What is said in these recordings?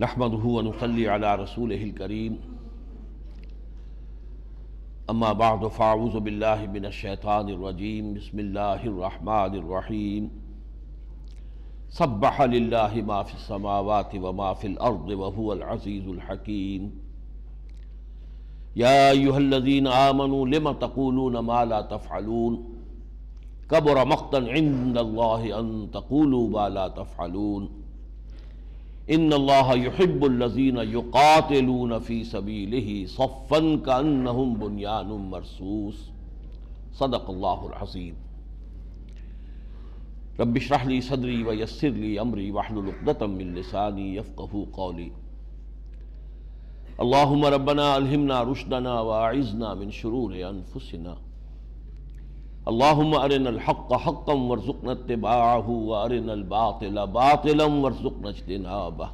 نحمده ونصلي على رسوله الكريم اما بعد فاعوذ بالله من الشیطان الرجیم بسم اللہ الرحمن الرحیم سبح للہ ما فی السماوات وما فی الارض وهو العزیز الحکیم یا ایھا الذین آمنوا لم تقولون ما لا تفعلون کبر مقتا عند اللہ ان تقولوا ما لا تفعلون ان اللہ یحب الذین یقاتلون فی سبیلہ صفا کأنہم بنیان مرصوص صدق اللہ العظیم۔ رب اشرح لی صدری ویسر لی امری واحلل عقدۃ من لسانی یفقہوا قولی۔ اللہم ربنا الہمنا رشدنا واعذنا من شرور انفسنا۔ اللہم ارنا الحق حقا وارزقنا اتباعہ وارنا الباطل باطلا وارزقنا اجتنابہ۔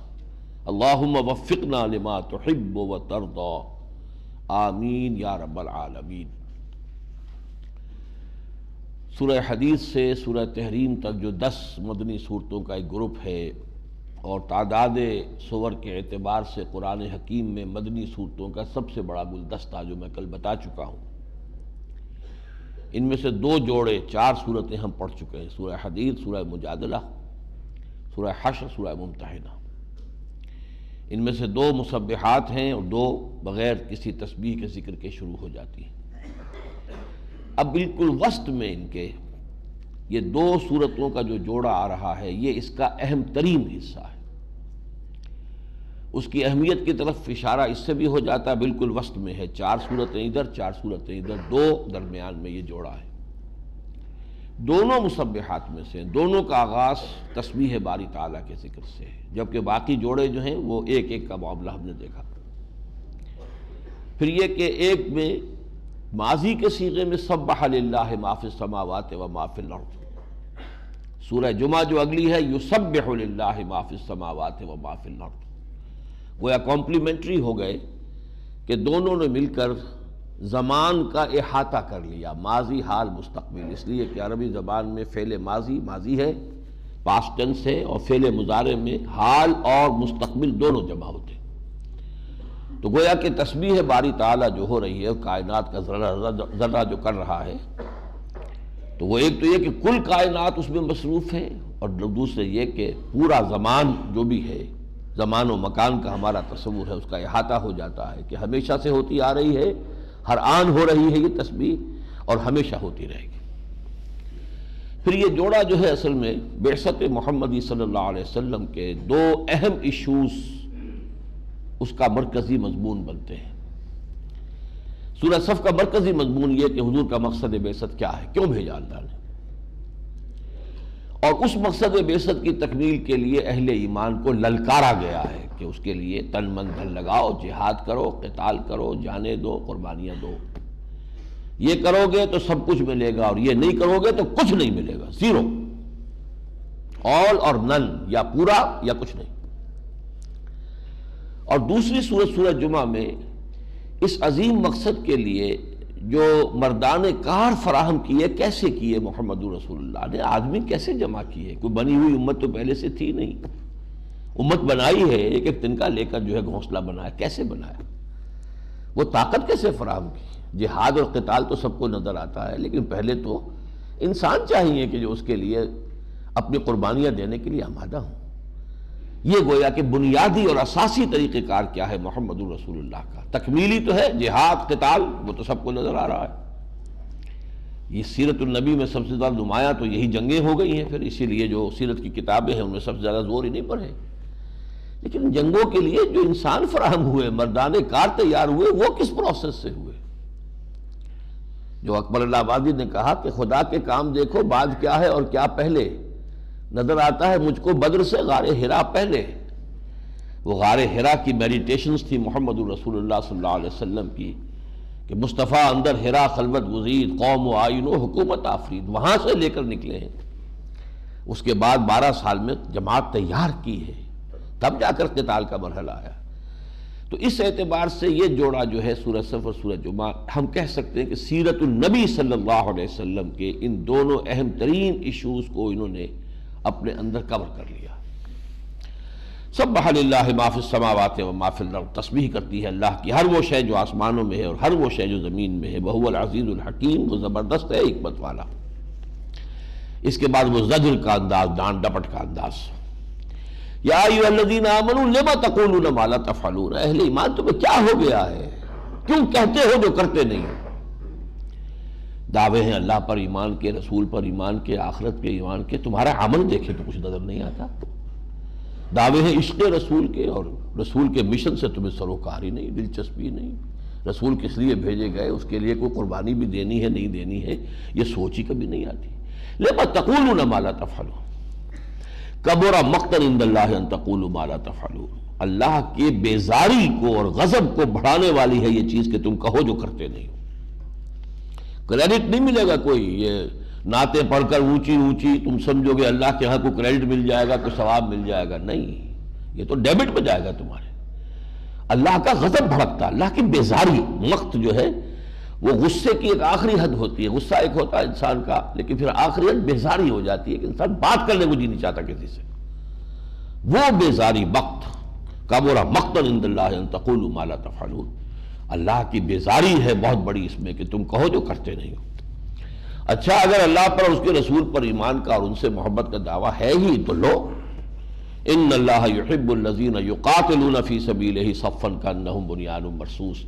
اللہم وفقنا لما تحب وترضى آمین یا رب العالمین۔ سورہ حدید سے سورہ تحریم تک جو 10 مدنی صورتوں کا ایک گروپ ہے، اور تعداد سور کے اعتبار سے قرآن حکیم میں مدنی صورتوں کا سب سے بڑا گلدستہ جو میں کل بتا چکا ہوں، ان میں سے 2 جوڑے 4 صورتیں ہم پڑھ چکے ہیں، سورہ حدید، سورہ مجادلہ، سورہ حشر، سورہ ممتحنہ۔ ان میں سے 2 مسبحات ہیں اور 2 بغیر کسی تسبیح کے ذکر کے شروع ہو جاتی ہیں۔ اب بالکل وسط میں ان کے یہ 2 صورتوں کا جو جوڑا آ رہا ہے، یہ اس کا اہم ترین حصہ ہے۔ اس کی اہمیت کی طرف اشارہ اس سے بھی ہو جاتا ہے، بالکل وسط میں ہے، 4 صورتیں ادھر 4 صورتیں ادھر، 2 درمیان میں یہ جوڑا ہے۔ دونوں مسبحات میں سے دونوں کا آغاز تسبیح باری تعالیٰ کے ذکر سے ہے، جبکہ باقی جوڑے جو ہیں وہ ایک ایک کا معاملہ ہم نے دیکھا۔ پھر یہ کہ ایک میں ماضی کے صیغے میں سبح للہ ما فی السماوات وما فی الارض، سورہ جمعہ جو اگلی ہے یسبح للہ ما فی السماوات وما فی الارض، گویا کمپلیمنٹری ہو گئے کہ دونوں نے مل کر زمان کا احاطہ کر لیا، ماضی حال مستقبل، اس لیے کہ عربی زبان میں فعل ماضی ماضی ہے، پاسٹ ٹینس ہے، اور فعل مضارع میں حال اور مستقبل دونوں جمع ہوتے ہیں۔ تو گویا کہ تسبیح باری تعالیٰ جو ہو رہی ہے، کائنات کا ذرہ جو کر رہا ہے، تو وہ ایک تو یہ کہ کل کائنات اس میں مصروف ہے، اور دوسرے یہ کہ پورا زمان جو بھی ہے، زمان و مکان کا ہمارا تصور ہے، اس کا احاطہ ہو جاتا ہے کہ ہمیشہ سے ہوتی آ رہی ہے، ہر آن ہو رہی ہے یہ تسبیح، اور ہمیشہ ہوتی رہے گی۔ پھر یہ جوڑا جو ہے اصل میں بعثت محمدی صلی اللہ علیہ وسلم کے 2 اہم ایشوز اس کا مرکزی مضمون بنتے ہیں۔ سورہ صف کا مرکزی مضمون یہ کہ حضور کا مقصد بعثت کیا ہے، کیوں بھیجا اللہ نے، اور اس مقصد بعثت کی تکمیل کے لیے اہل ایمان کو للکارا گیا ہے کہ اس کے لیے تن من دھن لگاؤ، جہاد کرو، قتال کرو، جانیں دو، قربانیاں دو۔ یہ کرو گے تو سب کچھ ملے گا، اور یہ نہیں کرو گے تو کچھ نہیں ملے گا، زیرو، آل اور نن، یا پورا یا کچھ نہیں۔ اور دوسری سورہ جمعہ میں اس عظیم مقصد کے لیے جو مردان کار فراہم کیے، کیسے کیے محمد رسول اللہ نے، آدمی کیسے جمع کیے، کوئی بنی ہوئی امت تو پہلے سے تھی نہیں، امت بنائی ہے، ایک ایک تنکا لے کر جو ہے گھونسلہ بنایا، کیسے بنایا، وہ طاقت کیسے فراہم کی۔ جہاد اور قتال تو سب کو نظر آتا ہے، لیکن پہلے تو انسان چاہیے کہ جو اس کے لیے اپنی قربانیاں دینے کے لیے آمادہ ہوں۔ یہ گویا کہ بنیادی اور اساسی طریقہ کار کیا ہے محمد رسول اللہ کا، تکمیلی تو ہے جہاد قتال، وہ تو سب کو نظر آ رہا ہے۔ یہ سیرت النبی میں سب سے زیادہ نمایاں تو یہی جنگیں ہو گئی ہیں، پھر اسی لیے جو سیرت کی کتابیں ہیں ان میں سب سے زیادہ زور انہیں پر ہے۔ لیکن جنگوں کے لیے جو انسان فراہم ہوئے، مردان کار تیار ہوئے، وہ کس پروسیس سے ہوئے؟ جو اکبر اللہ آبادی نے کہا کہ خدا کے کام دیکھو بعد کیا ہے اور کیا پہلے، نظر آتا ہے مجھ کو بدر سے غار حرا پہلے۔ وہ غار حرا کی میڈیٹیشنز تھی محمد رسول اللہ صلی اللہ علیہ وسلم کی، کہ مصطفیٰ اندر حرا خلوت گزید، قوم و آئین و حکومت آفرید، وہاں سے لے کر نکلے ہیں۔ اس کے بعد 12 سال میں جماعت تیار کی ہے، تب جا کر قتال کا مرحلہ آیا۔ تو اس اعتبار سے یہ جوڑا جو ہے سورہ صف اور سورہ جمعہ، ہم کہہ سکتے ہیں کہ سیرت النبی صلی اللہ علیہ وسلم کے ان دونوں اہم ترین ایشوز کو انہوں نے اپنے اندر کور کر لیا۔ سبح للہ ما فی السماوات و ما فی الارض، تسبیح کرتی ہے اللہ کی ہر وہ شے جو آسمانوں میں ہے اور ہر وہ شے جو زمین میں ہے، وہو العزیز الحکیم، وہ زبردست ہے حکمت والا۔ اس کے بعد وہ زجر کا انداز، ڈانٹ ڈپٹ کا انداز، یا ایھا الذین آمنوا لم تقولون ما لا تفعلون، اہل ایمان تمہیں کیا ہو گیا ہے، کیوں کہتے ہو جو کرتے نہیں ہو؟ دعوے ہیں اللہ پر ایمان کے، رسول پر ایمان کے، آخرت کے ایمان کے، تمہارا عمل دیکھے تو کچھ نظر نہیں آتا۔ دعوے ہیں عشق رسول کے، اور رسول کے مشن سے تمہیں سروکار ہی نہیں، دلچسپی نہیں۔ رسول کس لیے بھیجے گئے، اس کے لیے کوئی قربانی بھی دینی ہے نہیں دینی ہے، یہ سوچ ہی کبھی نہیں آتی۔ لما تقولون ما لا تفعلون کبر مقتا عند اللہ ان تقولوا ما لا تفعلون، اللہ کے بیزاری کو اور غضب کو بڑھانے والی ہے یہ چیز کہ تم کہو جو کرتے نہیں ہو۔ کریڈٹ نہیں ملے گا کوئی، یہ نعتیں پڑھ کر اونچی اونچی تم سمجھو گے اللہ کے ہاں کوئی کریڈٹ مل جائے گا، کوئی ثواب مل جائے گا، نہیں، یہ تو ڈیبٹ میں جائے گا تمہارے۔ اللہ کا غضب بھڑکتا، اللہ کی بیزاری، مقت جو ہے وہ غصے کی ایک آخری حد ہوتی ہے۔ غصہ ایک ہوتا ہے انسان کا، لیکن پھر آخری حد بیزاری ہو جاتی ہے کہ انسان بات کرنے کو جی نہیں چاہتا کسی سے، وہ بیزاری مقت۔ کبر مقتا عند اللہ ان تقولوا ما لا تفعلون، اللہ کی بیزاری ہے بہت بڑی اس میں کہ تم کہو جو کرتے نہیں ہو۔ اچھا، اگر اللہ پر اور اس کے رسول پر ایمان کا اور ان سے محبت کا دعویٰ ہے ہی تو لو، ان اللہ یحب الذین یقاتلون فی سبیلہ صفا کانہم بنیان مرصوص،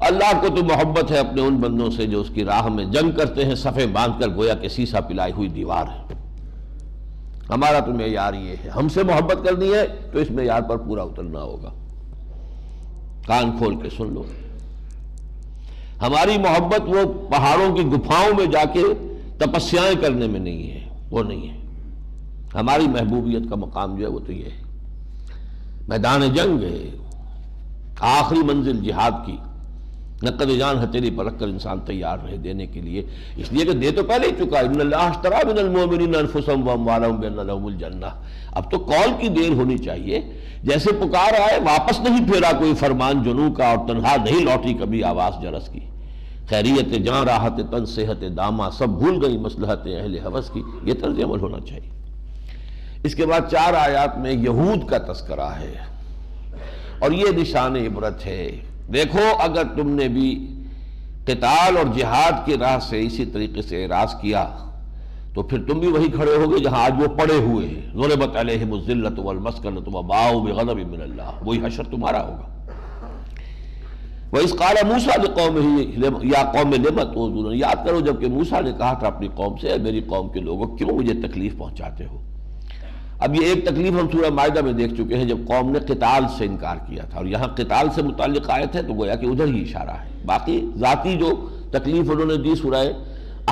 اللہ کو تو محبت ہے اپنے ان بندوں سے جو اس کی راہ میں جنگ کرتے ہیں صفیں باندھ کر، گویا کہ سیسا پلائی ہوئی دیوار ہے۔ ہمارا تو معیار یہ ہے، ہم سے محبت کرنی ہے تو اس معیار پر پورا اترنا ہوگا۔ کان کھول کے سن لو، ہماری محبت وہ پہاڑوں کی گپھاؤں میں جا کے تپسیائیں کرنے میں نہیں ہے، وہ نہیں ہے۔ ہماری محبوبیت کا مقام جو ہے وہ تو یہ ہے، میدان جنگ ہے، آخری منزل جہاد کی، نقد جان ہتھیلی پر رکھ کر انسان تیار رہے دینے کے لیے، اس لیے کہ دے تو پہلے ہی چکا، ان اللہ اشتری من المؤمنین انفسهم واموالهم بان لهم الجنہ۔ اب تو کال کی دیر ہونی چاہیے، جیسے پکار آئے واپس نہیں پھیرا کوئی فرمان جنوں کا، اور تنہا نہیں لوٹی کبھی آواز جرس کی۔ خیریت جاں راحت تن صحت دامہ، سب بھول گئی مصلحت اہل ہوس کی، یہ طرز عمل ہونا چاہیے۔ اس کے بعد 4 آیات میں یہود کا تذکرہ ہے، اور یہ نشان عبرت ہے۔ دیکھو، اگر تم نے بھی قتال اور جہاد کی راہ سے اسی طریقے سے اعراض کیا تو پھر تم بھی وہی کھڑے ہوگے جہاں آج وہ پڑے ہوئے ہیں۔ ضربت علیہم الذلۃ والمسکنۃ وباؤوا بغضب من اللہ، وہی حشر تمہارا ہوگا۔ وَإِذْ قَالَ مُوسَىٰ لِقَوْمِهِ يَا قَوْمِ لِمَ تُؤْذُونَنِي، یاد کرو جب کہ موسیٰ نے کہا تھا اپنی قوم سے، اے میری قوم کے لوگوں کیوں مجھے تکلیف پہنچاتے ہو۔ اب یہ ایک تکلیف ہم سورہ مائدہ میں دیکھ چکے ہیں جب قوم نے قتال سے انکار کیا تھا، اور یہاں قتال سے متعلق آیت ہے تو گویا کہ ادھر ہی اشارہ ہے۔ باقی ذاتی جو تکلیف انہوں نے دی سورہ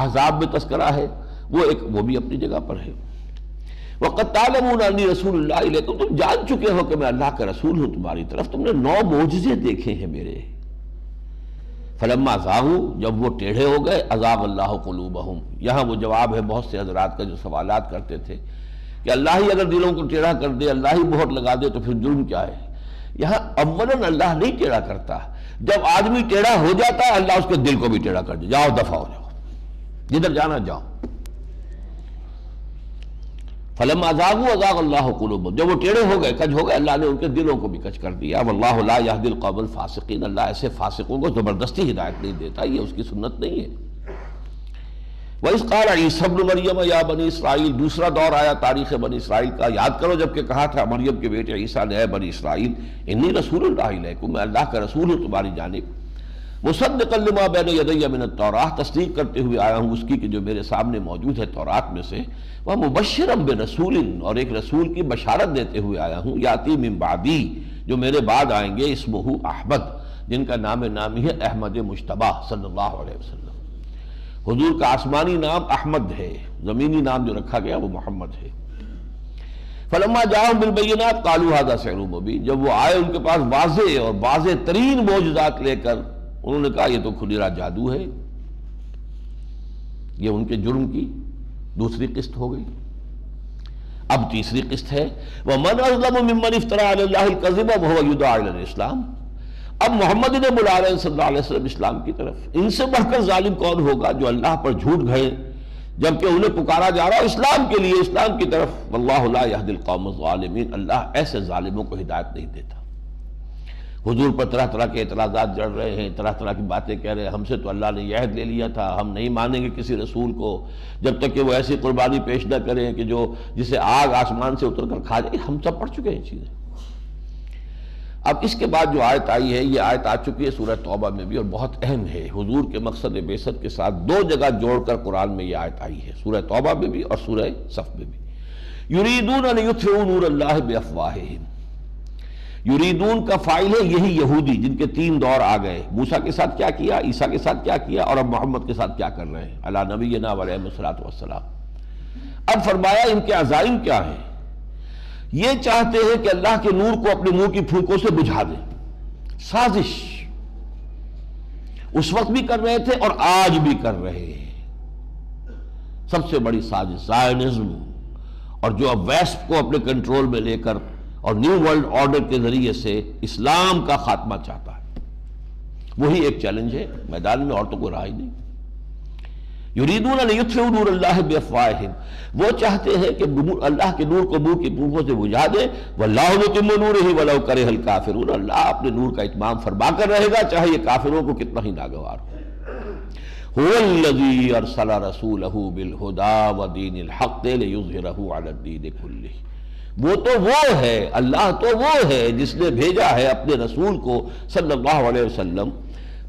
احزاب میں تذکرہ ہے، وہ بھی اپنی جگہ پر ہے۔ وَقَدْ تَعْلَمُونَ أَنِّي رَسُولُ اللَّهِ إِلَيْكُمْ، تم جان چکے ہو کہ میں اللہ کا رسول ہوں تمہاری طرف، تم نے 9 معجزے دیکھے ہیں میرے۔ فَلَمَّا زَاغُوا، جب وہ ٹیڑھے ہو گئے، أَزَاغَ اللَّهُ قُلُوبَهُمْ، یہاں وہ جواب ہے بہت سے حضرات کا جو سوالات کرتے تھے کہ اللہ ہی اگر دلوں کو ٹیڑھا کر دے، اللہ ہی مہر لگا دے تو پھر جرم کیا ہے۔ یہاں اولاً اللہ نہیں ٹیڑھا کرتا، جب آدمی ٹیڑھا ہو جاتا ہے اللہ اس کے دل کو بھی ٹیڑھا کر دے، جاؤ دفع ہو جاؤ، جدھر جانا جاؤ۔ فَلَمَّا زَاغُوا أَزَاغَ اللَّهُ قُلُوبَهُمْ، جب وہ ٹیڑھے ہو گئے، کج ہو گئے، اللہ نے ان کے دلوں کو بھی کج کر دیا۔ وَاللَّهُ لَا يَهْدِي الْقَوْمَ الْفَاسِقِينَ، اللہ ایسے فاسقوں کو زبردستی ہدایت نہیں دیتا، یہ اس کی سنت نہیں ہے۔ وَإِذْ قَالَ عِيسَىٰ ابْنُ مَرْيَمَ يَا بَنِي اسرائیل، دوسرا دور آیا تاریخ بنی اسرائیل کا، یاد کرو جب کہ کہا تھا مریم کے بیٹے عیسیٰ نے، اے بنی اسرائیل انی رسول اللہ الیکم، میں اللہ کا رسول ہوں تمہاری جانب، مصدقا لما بین یدی من التوراۃ، تصدیق کرتے ہوئے آیا ہوں اس کی کہ جو میرے سامنے موجود ہے تورات میں سے، ومبشرا برسول، اور ایک رسول کی بشارت دیتے ہوئے آیا ہوں، یاتی من بعدی، جو میرے بعد آئیں گے، اسمہ احمد، جن کا نامی ہے احمد مجتبیٰ صلی اللہ علیہ وسلم۔ حضور کا آسمانی نام احمد ہے، زمینی نام جو رکھا گیا وہ محمد ہے۔ فلما جاءہم بالبینات قالوا ھذا سحر مبین، جب وہ آئے ان کے پاس واضح اور واضح ترین معجزات لے کر، انہوں نے کہا یہ تو کھلیرا جادو ہے۔ یہ ان کے جرم کی دوسری قسط ہو گئی۔ اب تیسری قسط ہے وَمَنْ أَظْلَمُ مِمَّنِ افْتَرَىٰ عَلَى اللَّهِ الْكَذِبَ وَهُوَ يُدْعَىٰ إِلَى الْإِسْلَامِ، اب محمد نے بلا رہے ہیں صلی اللہ علیہ وسلم اسلام کی طرف، ان سے بڑھ کر ظالم کون ہوگا جو اللہ پر جھوٹ گھڑے، جبکہ انہیں پکارا جا رہا اسلام کے لیے، اسلام کی طرف۔ واللہ لا یہدی القوم الظالمین، اللہ ایسے ظالموں کو ہدایت نہیں دیتا۔ حضور پر طرح طرح کے اعتراضات جڑ رہے ہیں، طرح طرح کی باتیں کہہ رہے ہیں، ہم سے تو اللہ نے یہ عہد لے لیا تھا، ہم نہیں مانیں گے کسی رسول کو جب تک کہ وہ ایسی قربانی پیش نہ کریں کہ جسے آگ آسمان سے اتر کر کھا جائے۔ ہم سب پڑھ چکے ہیں چیزیں۔ اب اس کے بعد جو آیت آئی ہے، یہ آیت آ چکی ہے سورہ توبہ میں بھی، اور بہت اہم ہے۔ حضور کے مقصد بعثت کے ساتھ دو جگہ جوڑ کر قرآن میں یہ آیت آئی ہے، سورہ توبہ میں بھی اور سورہ صف میں بھی۔ یریدون ان یطفئوا نور اللہ بافواہہم، یریدون کا فاعل ہے یہی یہودی جن کے تین دور آ گئے، موسیٰ کے ساتھ کیا کیا، عیسیٰ کے ساتھ کیا کیا، اور اب محمد کے ساتھ کیا کر رہے ہیں علی نبینا علیہ الصلوۃ والسلام۔ اب فرمایا ان کے عزائم کیا ہیں؟ یہ چاہتے ہیں کہ اللہ کے نور کو اپنے منہ کی پھونکوں سے بجھا دیں۔ سازش اس وقت بھی کر رہے تھے اور آج بھی کر رہے ہیں۔ سب سے بڑی سازش زائنزم، اور جو اب ویسٹ کو اپنے کنٹرول میں لے کر اور نیو ورلڈ آرڈر کے ذریعے سے اسلام کا خاتمہ چاہتا ہے، وہی ایک چیلنج ہے میدان میں، اور تو کوئی راہ ہی نہیں۔ یریدون ان یطفئوا نور اللہ بافواہہم، وہ چاہتے ہیں کہ اللہ کے نور کو منہ کی پھونکوں سے بجھا دے۔ واللہ متم نورہ ولو کرہ الکافرون، اللہ اپنے نور کا اتمام فرما کر رہے گا چاہے یہ کافروں کو کتنا ہی ناگوار ہو۔ هو الذی ارسل رسولہ بالہدی ودین الحق لیظہرہ علی الدین کلہ، وہ تو وہ ہے، اللہ تو وہ ہے جس نے بھیجا ہے اپنے رسول کو صلی اللہ علیہ وسلم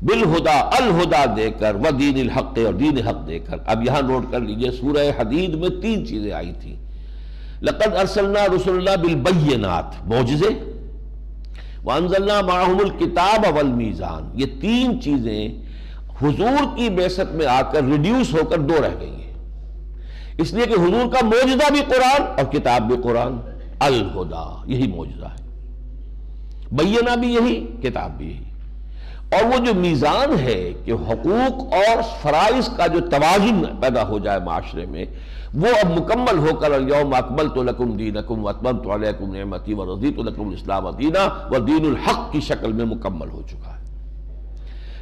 بالہدا، الہدا دے کر، و دین الحق، اور دین حق دے کر۔ اب یہاں نوٹ کر لیجئے سورہ حدید میں تین چیزیں آئی تھیں۔ لقد ارسلنا رسلنا بالبینات، معجزے، وانزلنا معہم الکتاب والمیزان، یہ تین چیزیں حضور کی بعثت میں آ کر ریڈیوس ہو کر دو رہ گئی ہیں، اس لیے کہ حضور کا معجزہ بھی قرآن اور کتاب بھی قرآن، الہدا یہی معجزہ ہے، بینہ بھی یہی، کتاب بھی یہی۔ اور وہ جو میزان ہے کہ حقوق اور فرائض کا جو توازن پیدا ہو جائے معاشرے میں، وہ اب مکمل ہو کر الیوم اکملت لکم دینکم واتممت علیکم نعمتی ورضیت لکم الاسلام دینا ودین الحق کی شکل میں مکمل ہو چکا ہے۔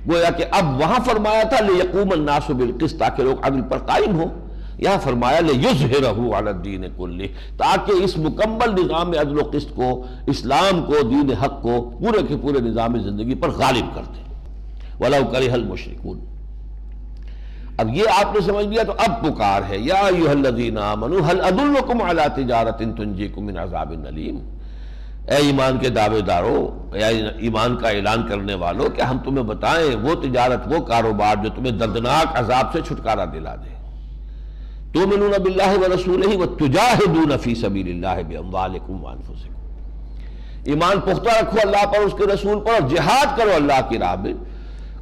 گویا کہ اب وہاں فرمایا تھا لیقوم الناس بالقسط، تاکہ لوگ عدل پر قائم ہو، یہاں فرمایا لیظہرہ علی الدین کلہ، تاکہ اس مکمل نظام عدل و قسط کو، اسلام کو، دین حق کو پورے کے پورے نظام زندگی پر غالب کر دیں۔ وَلَوْ كَرِهَ الْمُشْرِكُونَ، اب یہ آپ نے سمجھ لیا تو اب پکار ہے، یا ایھا الذین آمنوا هل ادلکم علی تجارۃ تنجیکم من عذاب الیم، اے ایمان کے دعوے دارو، اے ایمان کا اعلان کرنے والو، کہ ہم تمہیں بتائیں وہ تجارت، وہ کاروبار جو تمہیں دردناک عذاب سے چھٹکارا دلا دے۔ تؤمنون باللہ ورسولہ وتجاہدون فی سبیل اللہ باموالکم وانفسکم، ایمان پختہ رکھو اللہ پر، اس کے رسول پر، اور جہاد کرو اللہ کی راہ میں،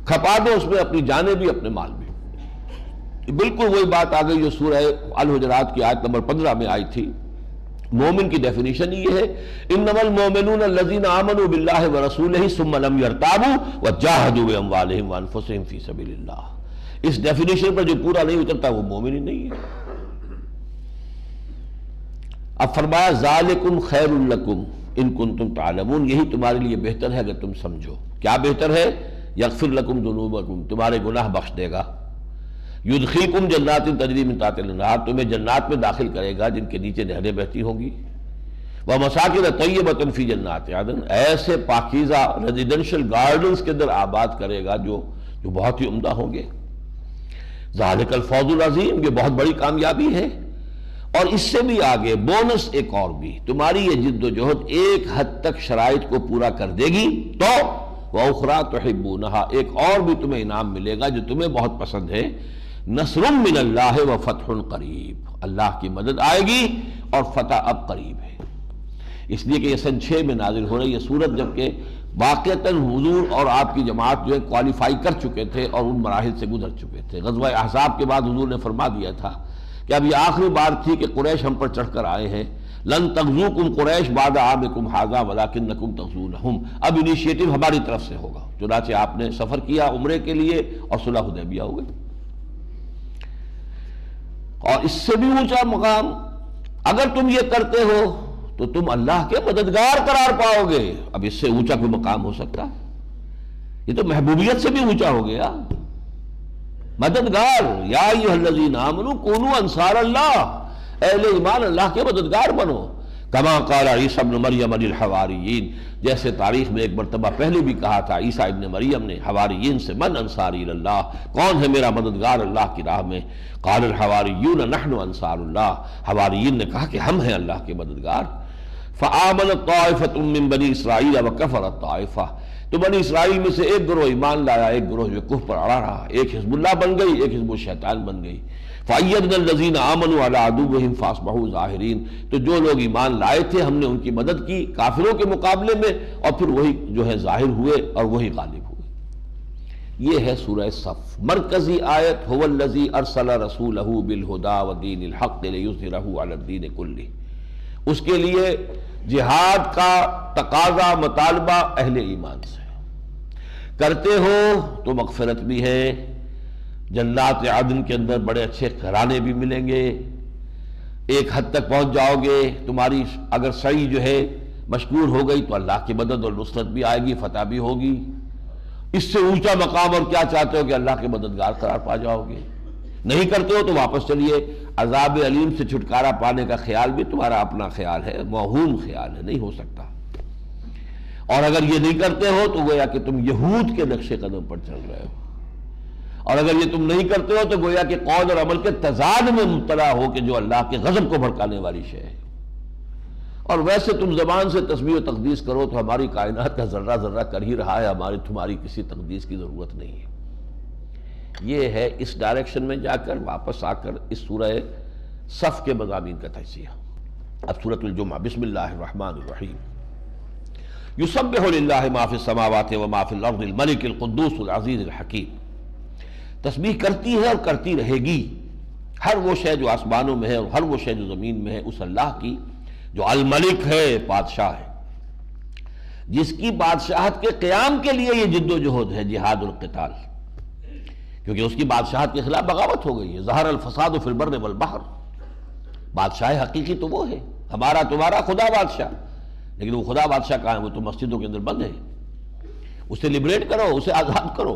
کھپا دو اس میں اپنی جانیں بھی اپنے مال بھی۔ بالکل وہی بات آ گئی جو سورہ الحجرات کی آیت نمبر 15 میں آئی تھی۔ مومن کی ڈیفینیشن یہ ہے، انما المؤمنون الذین آمنوا باللہ ورسولہ ثم لم یرتابوا وجاہدوا باموالہم وانفسہم فی سبیل اللہ۔ اس ڈیفینیشن پر جو پورا نہیں اترتا وہ مومن ہی نہیں ہے۔ اب فرمایا ذالکم خیر لکم ان کنتم تعلمون، یہی تمہارے لیے بہتر ہے اگر تم سمجھو۔ کیا بہتر ہے؟ یغفر لکم ذنوبکم، تمہارے گناہ بخش دے گا۔ یدخلکم جنات تجری من تحتہا الانہار، تمہیں جنات میں داخل کرے گا جن کے نیچے نہریں بہتی ہوں گی۔ ومساکن طیبۃ فی جنات عدن، ایسے پاکیزہ ریزیڈنشل گارڈنز کے اندر آباد کرے گا جو بہت ہی عمدہ ہوں گے۔ ذالک الفوز العظیم، یہ بہت بڑی کامیابی ہے۔ اور اس سے بھی آگے بونس ایک اور بھی، تمہاری یہ جد و جہد ایک حد تک شرائط کو پورا کر دے گی تو وَأُخْرَىٰ تُحِبُّونَهَا، ایک اور بھی تمہیں انعام ملے گا جو تمہیں بہت پسند ہے، نصر من اللہ وفتح قریب، اللہ کی مدد آئے گی اور فتح اب قریب ہے۔ اس لیے کہ یہ سن 6 میں نازل ہو رہی ہے سورت، جبکہ واقعتاً حضور اور آپ کی جماعت جو ہے کوالیفائی کر چکے تھے اور ان مراحل سے گزر چکے تھے۔ غزوہ احزاب کے بعد حضور نے فرما دیا تھا کہ اب یہ آخری بار تھی کہ قریش ہم پر چڑھ کر آئے ہیں، لن تغزوکم قریش بعد عامکم ھذا ولکنکم تغزونہم، اب انیشیٹو ہماری طرف سے ہوگا۔ چنانچہ آپ نے سفر کیا عمرے کے لیے اور صلح حدیبیہ ہو گئی، اور اس سے بھی اونچا مقام اگر تم یہ کرتے ہو تو تم اللہ کے مددگار قرار پاؤ گے۔ اب اس سے اونچا کوئی مقام ہو سکتا ہے؟ یہ تو محبوبیت سے بھی اونچا ہو گیا۔ مددگار، یا ایھا الذین آمنوا کونوا انصار اللہ، اہل ایمان اللہ کے مددگار بنو، کما قال عیسی ابن مریم للحواریین، جیسے تاریخ میں ایک مرتبہ پہلے بھی کہا تھا عیسیٰ ابن مریم نے حواریین سے، من انصاری اللہ، کون ہے میرا مددگار اللہ کی راہ میں؟ قال الحواریون نحن انصار اللہ، حواریین نے کہا کہ ہم ہیں اللہ کے مددگار۔ فآمنت طائفۃ من بنی اسرائیل وکفرت طائفہ، تو بنی اسرائیل میں سے ایک گروہ ایمان لایا، ایک گروہ جو کفر پر اڑا رہا، ایک حزب اللہ بن گئی، ایک حزب الشیطان بن گئی۔ فأیدنا الذین آمنوا علی عدوہم فاصبحوا ظاہرین، تو جو لوگ ایمان لائے تھے ہم نے ان کی مدد کی کافروں کے مقابلے میں، اور پھر وہی جو ہے ظاہر ہوئے اور وہی غالب ہوئے۔ یہ ہے سورہ صف، مرکزی آیت هو الذی ارسل رسولہ بالہدی ودین الحق لیظہرہ علی الدین کلہ، اس کے لیے جہاد کا تقاضا مطالبہ اہل ایمان سے کرتے ہو تو مغفرت بھی ہے، جنات عدن کے اندر بڑے اچھے گھرانے بھی ملیں گے، ایک حد تک پہنچ جاؤ گے، تمہاری اگر سعی جو ہے مشکور ہو گئی تو اللہ کی مدد اور نصرت بھی آئے گی، فتح بھی ہوگی۔ اس سے اونچا مقام اور کیا چاہتے ہو کہ اللہ کے مددگار قرار پا جاؤ گے؟ نہیں کرتے ہو تو واپس چلیے، عذاب علیم سے چھٹکارا پانے کا خیال بھی تمہارا اپنا خیال ہے، موہوم خیال ہے، نہیں ہو سکتا۔ اور اگر یہ نہیں کرتے ہو تو گویا کہ تم یہود کے نقش قدم پر چل رہے ہو، اور اگر یہ تم نہیں کرتے ہو تو گویا کہ قول اور عمل کے تضاد میں مبتلا ہو کہ جو اللہ کے غضب کو بھڑکانے والی شے ہے۔ اور ویسے تم زبان سے تسبیح و تقدیس کرو تو ہماری کائنات کا ذرہ ذرہ کر ہی رہا ہے، تمہاری کسی تقدیس کی ضرورت نہیں ہے۔ یہ ہے اس ڈائریکشن میں جا کر واپس آ کر اس سورہ صف کے مضامین کا تجزیہ۔ اب سورۃ الجمعہ، بسم اللہ الرحمن الرحیم۔ یسبح للہ ما فی السماوات و ما فی الارض الملک القدوس العزیز الحکیم، تسبیح کرتی ہے اور کرتی رہے گی ہر وہ شے جو آسمانوں میں ہے اور ہر وہ شے جو زمین میں ہے اس اللہ کی جو الملک ہے، بادشاہ ہے، جس کی بادشاہت کے قیام کے لیے یہ جد و جہد ہے، جہاد القتال، کیونکہ اس کی بادشاہت کے خلاف بغاوت ہو گئی ہے۔ ظہر الفساد فی البر والبحر، بادشاہ حقیقی تو وہ ہے، ہمارا تمہارا خدا بادشاہ، لیکن وہ خدا بادشاہ کہاں ہے؟ وہ تو مسجدوں کے اندر بند ہے۔ اسے لبریٹ کرو، اسے آزاد کرو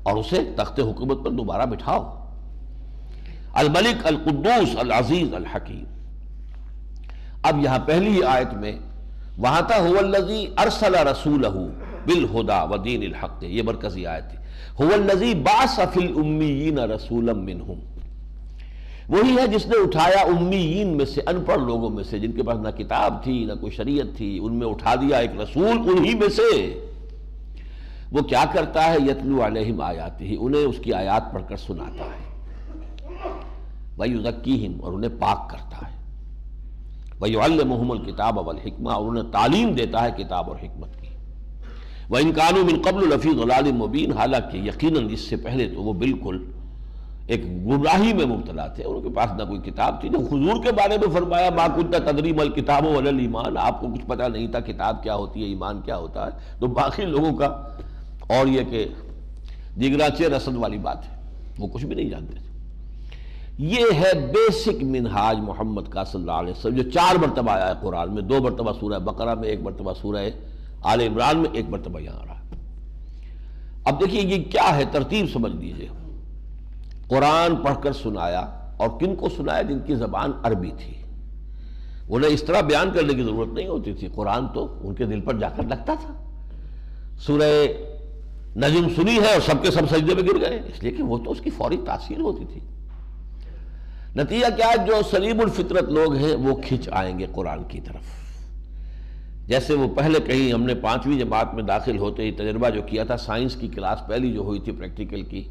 اور اسے تخت حکومت پر دوبارہ بٹھاؤ۔ الملک القدوس العزیز الحکیم۔ اب یہاں پہلی آیت میں وہاں تھا هو الذی ارسل رسولہ بالہدی ودین الحق، یہ مرکزی آیت تھی۔ هو الذی بعث فی الامیین رسولا منہم، وہی ہے جس نے اٹھایا امیین میں سے، ان پڑھ لوگوں میں سے جن کے پاس نہ کتاب تھی نہ کوئی شریعت تھی، ان میں اٹھا دیا ایک رسول انہی میں سے۔ وہ کیا کرتا ہے؟ یتلو علیہم آیاتہ، انہیں اس کی آیات پڑھ کر سناتا ہے، ویزکیہم، اور انہیں پاک کرتا ہے، ویعلمہم الکتاب والحکمہ، اور انہیں تعلیم دیتا ہے کتاب اور حکمت کی۔ وَإِن كَانُوا مِن قَبْلُ لَفِي ضَلَالٍ مُبِينٍ، حالانکہ یقیناً اس سے پہلے تو وہ بالکل ایک گمراہی میں مبتلا تھے، ان کے پاس نہ کوئی کتاب تھی۔ جب حضور کے بارے میں فرمایا مَا كُنتَ تَدْرِي مَا الْكِتَابُ وَلَا الْإِيمَانُ، آپ کو کچھ پتہ نہیں تھا کتاب کیا ہوتی ہے، ایمان کیا ہوتا ہے، تو باقی لوگوں کا اور یہ کہ جگراچے رسد والی بات ہے، وہ کچھ بھی نہیں جانتے تھے۔ یہ ہے بیسک منہاج محمد کا صلی اللہ علیہ وسلم، جو 4 مرتبہ آیا ہے قرآن میں، 2 مرتبہ سورہ بقرہ میں، 1 مرتبہ سورہ آل عمران میں، 1 مرتبہ یہاں رہا۔ اب دیکھیے یہ کیا ہے، ترتیب سمجھ لیجئے۔ قرآن پڑھ کر سنایا، اور کن کو سنایا؟ جن کی زبان عربی تھی، انہیں اس طرح بیان کرنے کی ضرورت نہیں ہوتی تھی، قرآن تو ان کے دل پر جا کر لگتا تھا۔ سورہ نجم سنی ہے اور سب کے سب سجدے میں گر گئے، اس لیے کہ وہ تو اس کی فوری تاثیر ہوتی تھی۔ نتیجہ کیا ہے؟ جو سلیم الفطرت لوگ ہیں وہ کھنچ آئیں گے قرآن کی طرف۔ جیسے وہ پہلے کہیں ہم نے 5ویں جماعت میں داخل ہوتے ہی تجربہ جو کیا تھا، سائنس کی کلاس پہلی جو ہوئی تھی پریکٹیکل کی،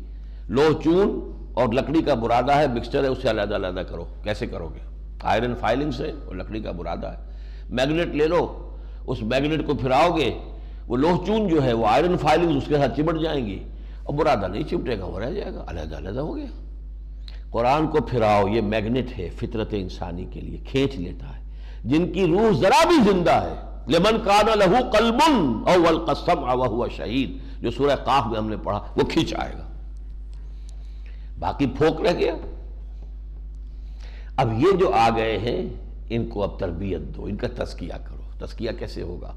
لوہ چون اور لکڑی کا برادہ ہے، مکسچر ہے، اسے علیحدہ علیحدہ کرو۔ کیسے کرو گے؟ آئرن فائلنگ سے، اور لکڑی کا برادہ ہے۔ میگنیٹ لے لو، اس میگنیٹ کو پھراؤ گے، وہ لوہ چون جو ہے وہ آئرن فائلنگ اس کے ساتھ چمٹ جائیں گی، اور برادہ نہیں چمٹے گا، وہ رہ جائے گا، علیحدہ علیحدہ ہو گیا۔ قرآن کو پھراؤ، یہ میگنیٹ ہے فطرت انسانی کے لیے، کھینچ لیتا ہے۔ جن کی روح ذرا بھی زندہ ہے، لمن کان لہ قلب او القى السمع وهو شہید، جو سورہ قاف میں ہم نے پڑھا، وہ کھینچ آئے گا، باقی پھوک رہ گیا۔ اب یہ جو آ گئے ہیں ان کو اب تربیت دو، ان کا تزکیہ کرو۔ تزکیہ کیسے ہوگا؟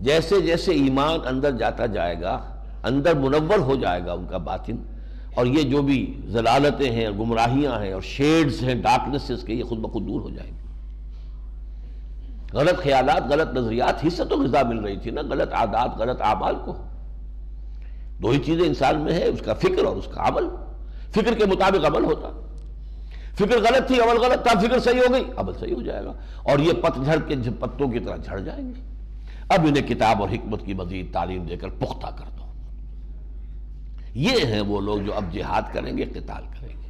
جیسے جیسے ایمان اندر جاتا جائے گا، اندر منور ہو جائے گا ان کا باطن، اور یہ جو بھی ضلالتیں ہیں اور گمراہیاں ہیں اور شیڈز ہیں ڈارکنسز کے، یہ خود بخود دور ہو جائیں گے۔ غلط خیالات، غلط نظریات ہی سے تو غذا مل رہی تھی نا، غلط عادات، غلط اعمال کو۔ دو ہی چیزیں انسان میں ہے، اس کا فکر اور اس کا عمل۔ فکر کے مطابق عمل ہوتا، فکر غلط تھی عمل غلط تھا، فکر صحیح ہو گئی عمل صحیح ہو جائے گا، اور یہ پت جھڑ کے پتوں کی طرح جھڑ جائیں گے۔ اب انہیں کتاب اور حکمت کی مزید تعلیم دے کر پختہ کر دو۔ یہ ہیں وہ لوگ جو اب جہاد کریں گے، قتال کریں گے۔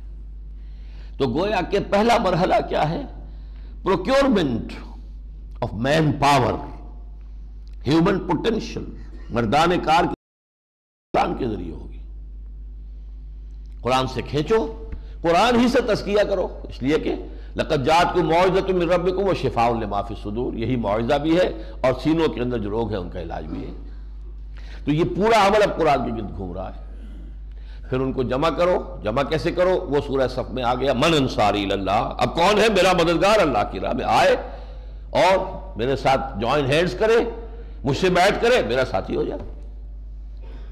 تو گویا کہ پہلا مرحلہ کیا ہے؟ Procurement of man power, human potential, مردان کار قرآن کے ذریعے ہوگی۔ قرآن سے کھینچو، قرآن ہی سے تزکیہ کرو، اس لیے کہ لقد جاءتکم موعظۃ من ربکم وشفاء لما فی الصدور، یہی معجزہ بھی ہے اور سینوں کے اندر جو روگ ہیں ان کا علاج بھی ہے۔ تو یہ پورا عمل اب قرآن کے گرد گھوم رہا ہے۔ پھر ان کو جمع کرو، جمع کیسے کرو؟ وہ سورہ صف میں آ گیا، من انصاری اللہ، اب کون ہے میرا مددگار اللہ کی راہ میں آئے اور میرے ساتھ جوائن ہینڈز کرے، مجھ سے بیعت کرے، میرا ساتھی ہو جائے۔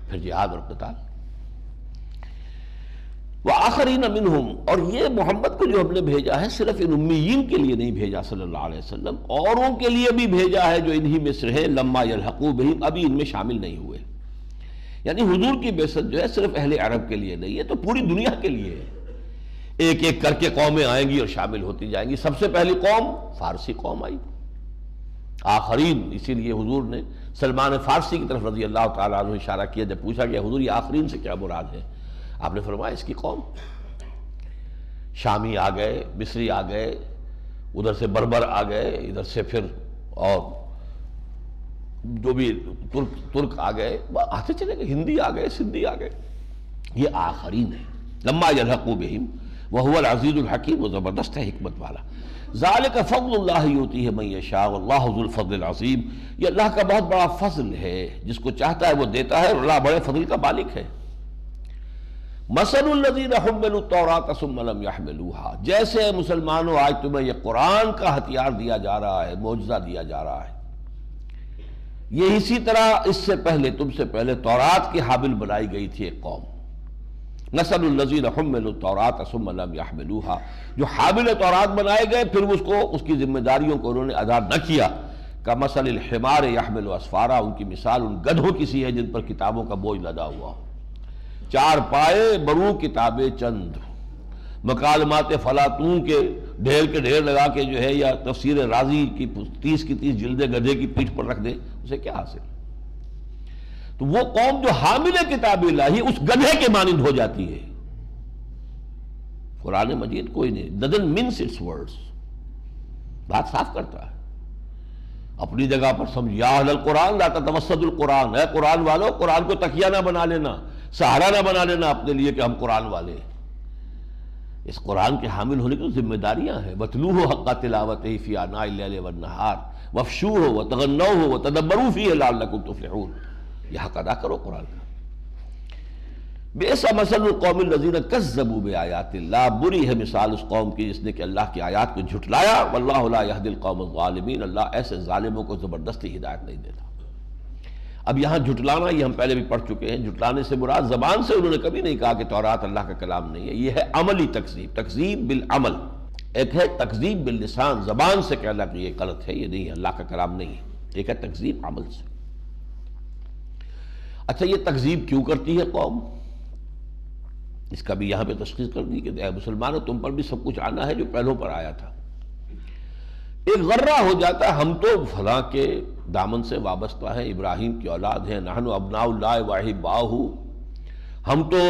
پھر جہاد اور قتال۔ وآخرین منہم، اور یہ محمد کو جو ہم نے بھیجا ہے صرف ان امیین کے لیے نہیں بھیجا صلی اللہ علیہ وسلم، اوروں کے لیے بھی بھیجا ہے جو انہی میں سے ہیں، لما یلحقوا بہم، ابھی ان میں شامل نہیں ہوئے۔ یعنی حضور کی بعثت جو ہے صرف اہل عرب کے لیے نہیں ہے، تو پوری دنیا کے لیے ہے۔ ایک ایک کر کے قومیں آئیں گی اور شامل ہوتی جائیں گی۔ سب سے پہلی قوم فارسی قوم آئی، آخرین، اسی لیے حضور نے سلمان فارسی کی طرف رضی اللہ تعالیٰ عنہ اشارہ کیا جب پوچھا گیا حضور یہ آخرین سے کیا مراد ہے؟ آپ نے فرمایا اس کی قوم۔ شامی آ گئے، مصری آ گئے، ادھر سے بربر آ گئے، ادھر سے پھر اور جو بھی ترک آ گئے، آتے چلے گئے، ہندی آ گئے، سندھی آ گئے، یہ آخرین ہے۔ لما یلحقوا بہم وہو العزیز الحکیم، وہ زبردست ہے حکمت والا۔ ذالک فضل اللہ یؤتیہ من یشاء واللہ ذو الفضل العظیم، یہ اللہ کا بہت بڑا فضل ہے، جس کو چاہتا ہے وہ دیتا ہے، اور اللہ بڑے فضل کا مالک ہے۔ مثل الذین حملوا التوراۃ ثم لم یحملوها، جیسے مسلمانوں آج تمہیں یہ قرآن کا ہتھیار دیا جا رہا ہے، معجزہ دیا جا رہا ہے، یہ اسی طرح اس سے پہلے تم سے پہلے تورات کی حامل بنائی گئی تھی ایک قوم۔ مثل الذین حملوا التوراۃ ثم لم یحملوها، جو حامل تورات بنائے گئے پھر اس کی ذمہ داریوں کو انہوں نے ادا نہ کیا، کمثل الحمار یحمل اسفارا، ان کی مثال ان گدھوں کی سی ہے جن پر کتابوں کا بوجھ لدا ہوا ہو۔ چار پائے برو کتابیں چند، مکالمات فلاطون کے ڈھیر لگا کے جو ہے، یا تفسیر رازی کی 30 کی 30 جلدیں گدھے کی پیٹھ پر رکھ دے، اسے کیا حاصل؟ تو وہ قوم جو حامل کتاب الہی اس گدھے کے مانند ہو جاتی ہے۔ قرآن مجید کوئی نہیں، doesn't mince its words، بات صاف کرتا ہے، اپنی جگہ پر سمجھ، یا اہل القرآن لا تتوسطوا القرآن، اے قرآن والو قرآن کو تکیہ نہ بنا لینا، سہارا نہ بنا لینا اپنے لیے کہ ہم قرآن والے ہیں۔ اس قرآن کے حامل ہونے کی ذمہ داریاں ہیں، وَاتْلُوهُ حَقَّ تِلَاوَتِهِ فِي آنَاءِ اللَّيْلِ وَالنَّهَارِ وَافْشُوهُ وَتَغَنَّوْهُ وَتَدَبَّرُوا فِيهِ لَعَلَّكُمْ تُفْلِحُونَ، یہ حق ادا کرو قرآن کا۔ بئس مثل القوم الذین کذبوا بآیات اللہ، بری ہے مثال اس قوم کی جس نے کہ اللہ کی آیات کو جھٹلایا، واللہ لا یہدی القوم الظالمین، اللہ ایسے ظالموں کو زبردستی ہدایت نہیں دیتا۔ اب یہاں جھٹلانا یہ ہم پہلے بھی پڑھ چکے ہیں، جھٹلانے سے مراد زبان سے انہوں نے کبھی نہیں کہا کہ تورات اللہ کا کلام نہیں ہے، یہ ہے عملی تکذیب، تکذیب بالعمل۔ ایک ہے تکذیب باللسان، زبان سے کہنا کہ یہ غلط ہے، یہ نہیں ہے، اللہ کا کلام نہیں ہے، ایک ہے تکذیب عمل سے۔ اچھا یہ تکذیب کیوں کرتی ہے قوم؟ اس کا بھی یہاں پہ تشخیص کر دی کہ اے مسلمانوں تم پر بھی سب کچھ آنا ہے جو پہلوں پر آیا تھا۔ ایک غرہ ہو جاتا ہے ہم تو فلاں کے دامن سے وابستہ ہیں، ابراہیم کی اولاد ہیں، نحن ابناء اللہ واحباہ، ہم تو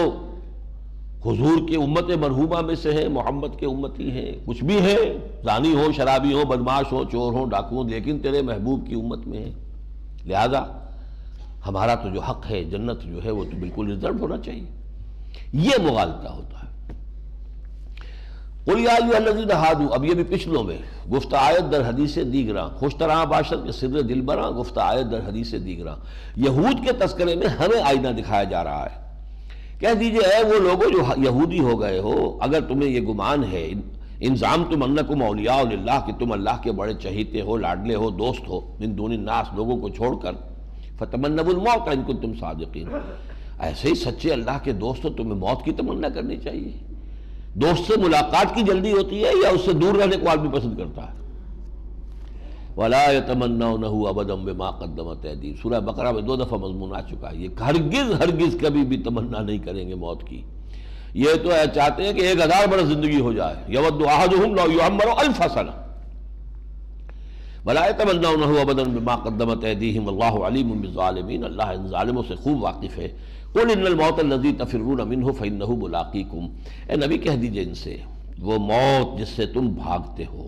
حضور کی امت مرحومہ میں سے ہیں، محمد کے امتی ہیں، کچھ بھی ہیں، زانی ہو، شرابی ہو، بدماش ہو، چور ہو، ڈاکو ہو، لیکن تیرے محبوب کی امت میں ہیں، لہذا ہمارا تو جو حق ہے جنت جو ہے وہ تو بالکل ریزرو ہونا چاہیے۔ یہ مغالطہ ہوتا ہے۔ قل یا ایھا الذین ھادوا، اب یہ بھی پچھلوں میں گفتہ آیت در حدیث دیگراں، خوش طرح باشد کے سر دل براں، گفتہ آیت در حدیث دیگراں، یہود کے تذکرے میں ہمیں آئینہ دکھایا جا رہا ہے۔ کہہ دیجئے اے وہ لوگوں جو یہودی ہو گئے ہو، اگر تمہیں یہ گمان ہے، انظام تم انکم اولیاء للہ، کہ تم اللہ کے بڑے چہیتے ہو، لاڈلے ہو، دوست ہو، من دون الناس، لوگوں کو چھوڑ کر، فتمنوا الموت ان کنتم صادقین، ایسے ہی سچے اللہ کے دوست تو تمہیں موت کی تمنا کرنی چاہیے۔ دوست سے ملاقات کی جلدی ہوتی ہے یا اس سے دور رہنے کو آدمی پسند کرتا ہے؟ وَلَا يَتَمَنَّوْنَهُ أَبَدًا بِمَا قَدَّمَتْ أَيْدِيهِمْ، سورہ بقرہ میں 2 دفعہ مضمون آ چکا ہے، یہ ہرگز کبھی بھی تمنا نہیں کریں گے موت کی۔ یہ تو چاہتے ہیں کہ 1000 برس زندگی ہو جائے، يَوَدُّ أَحَدُهُمْ لَوْ يُعَمَّرُ أَلْفَ سَنَةٍ وَلَا يَتَمَنَّوْنَهُ أَبَدًا بِمَا قَدَّمَتْ أَيْدِيهِمْ وَاللَّهُ عَلِيمٌ بِالظَّالِمِينَ، اللہ ان ظالموں سے خوب واقف ہے۔ قُلْ إِنَّ الْمَوْتَ الَّذِي تَفِرُّونَ مِنْهُ فَإِنَّهُ مُلَاقِيكُمْ، اے نبی کہہ دیجئے ان سے وہ موت جس سے تم بھاگتے ہو،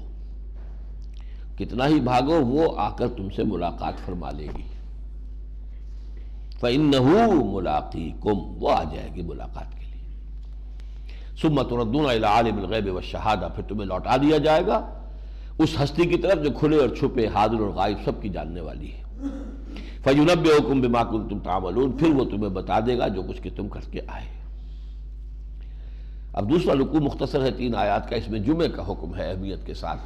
کتنا ہی بھاگو وہ آ کر تم سے ملاقات فرما لے گی۔ فَإِنَّهُ مُلَاقِيكُمْ، وہ آ جائے گی ملاقات کے لیے۔ ثُمَّ تُرَدُّونَ إِلَىٰ عَالِمِ الْغَيْبِ وَالشَّهَادَةِ، پھر تمہیں لوٹا دیا جائے گا اس ہستی کی طرف جو کھلے اور چھپے، حاضر اور غائب سب کی جاننے والی ہے۔ فَيُنَبِّئُكُم بِمَا كُنتُمْ تَعْمَلُونَ، پھر وہ تمہیں بتا دے گا جو کچھ کہ تم کر کے آئے۔ اب دوسرا رکوع مختصر ہے 3 آیات کا، اس میں جمعے کا حکم ہے اہمیت کے ساتھ،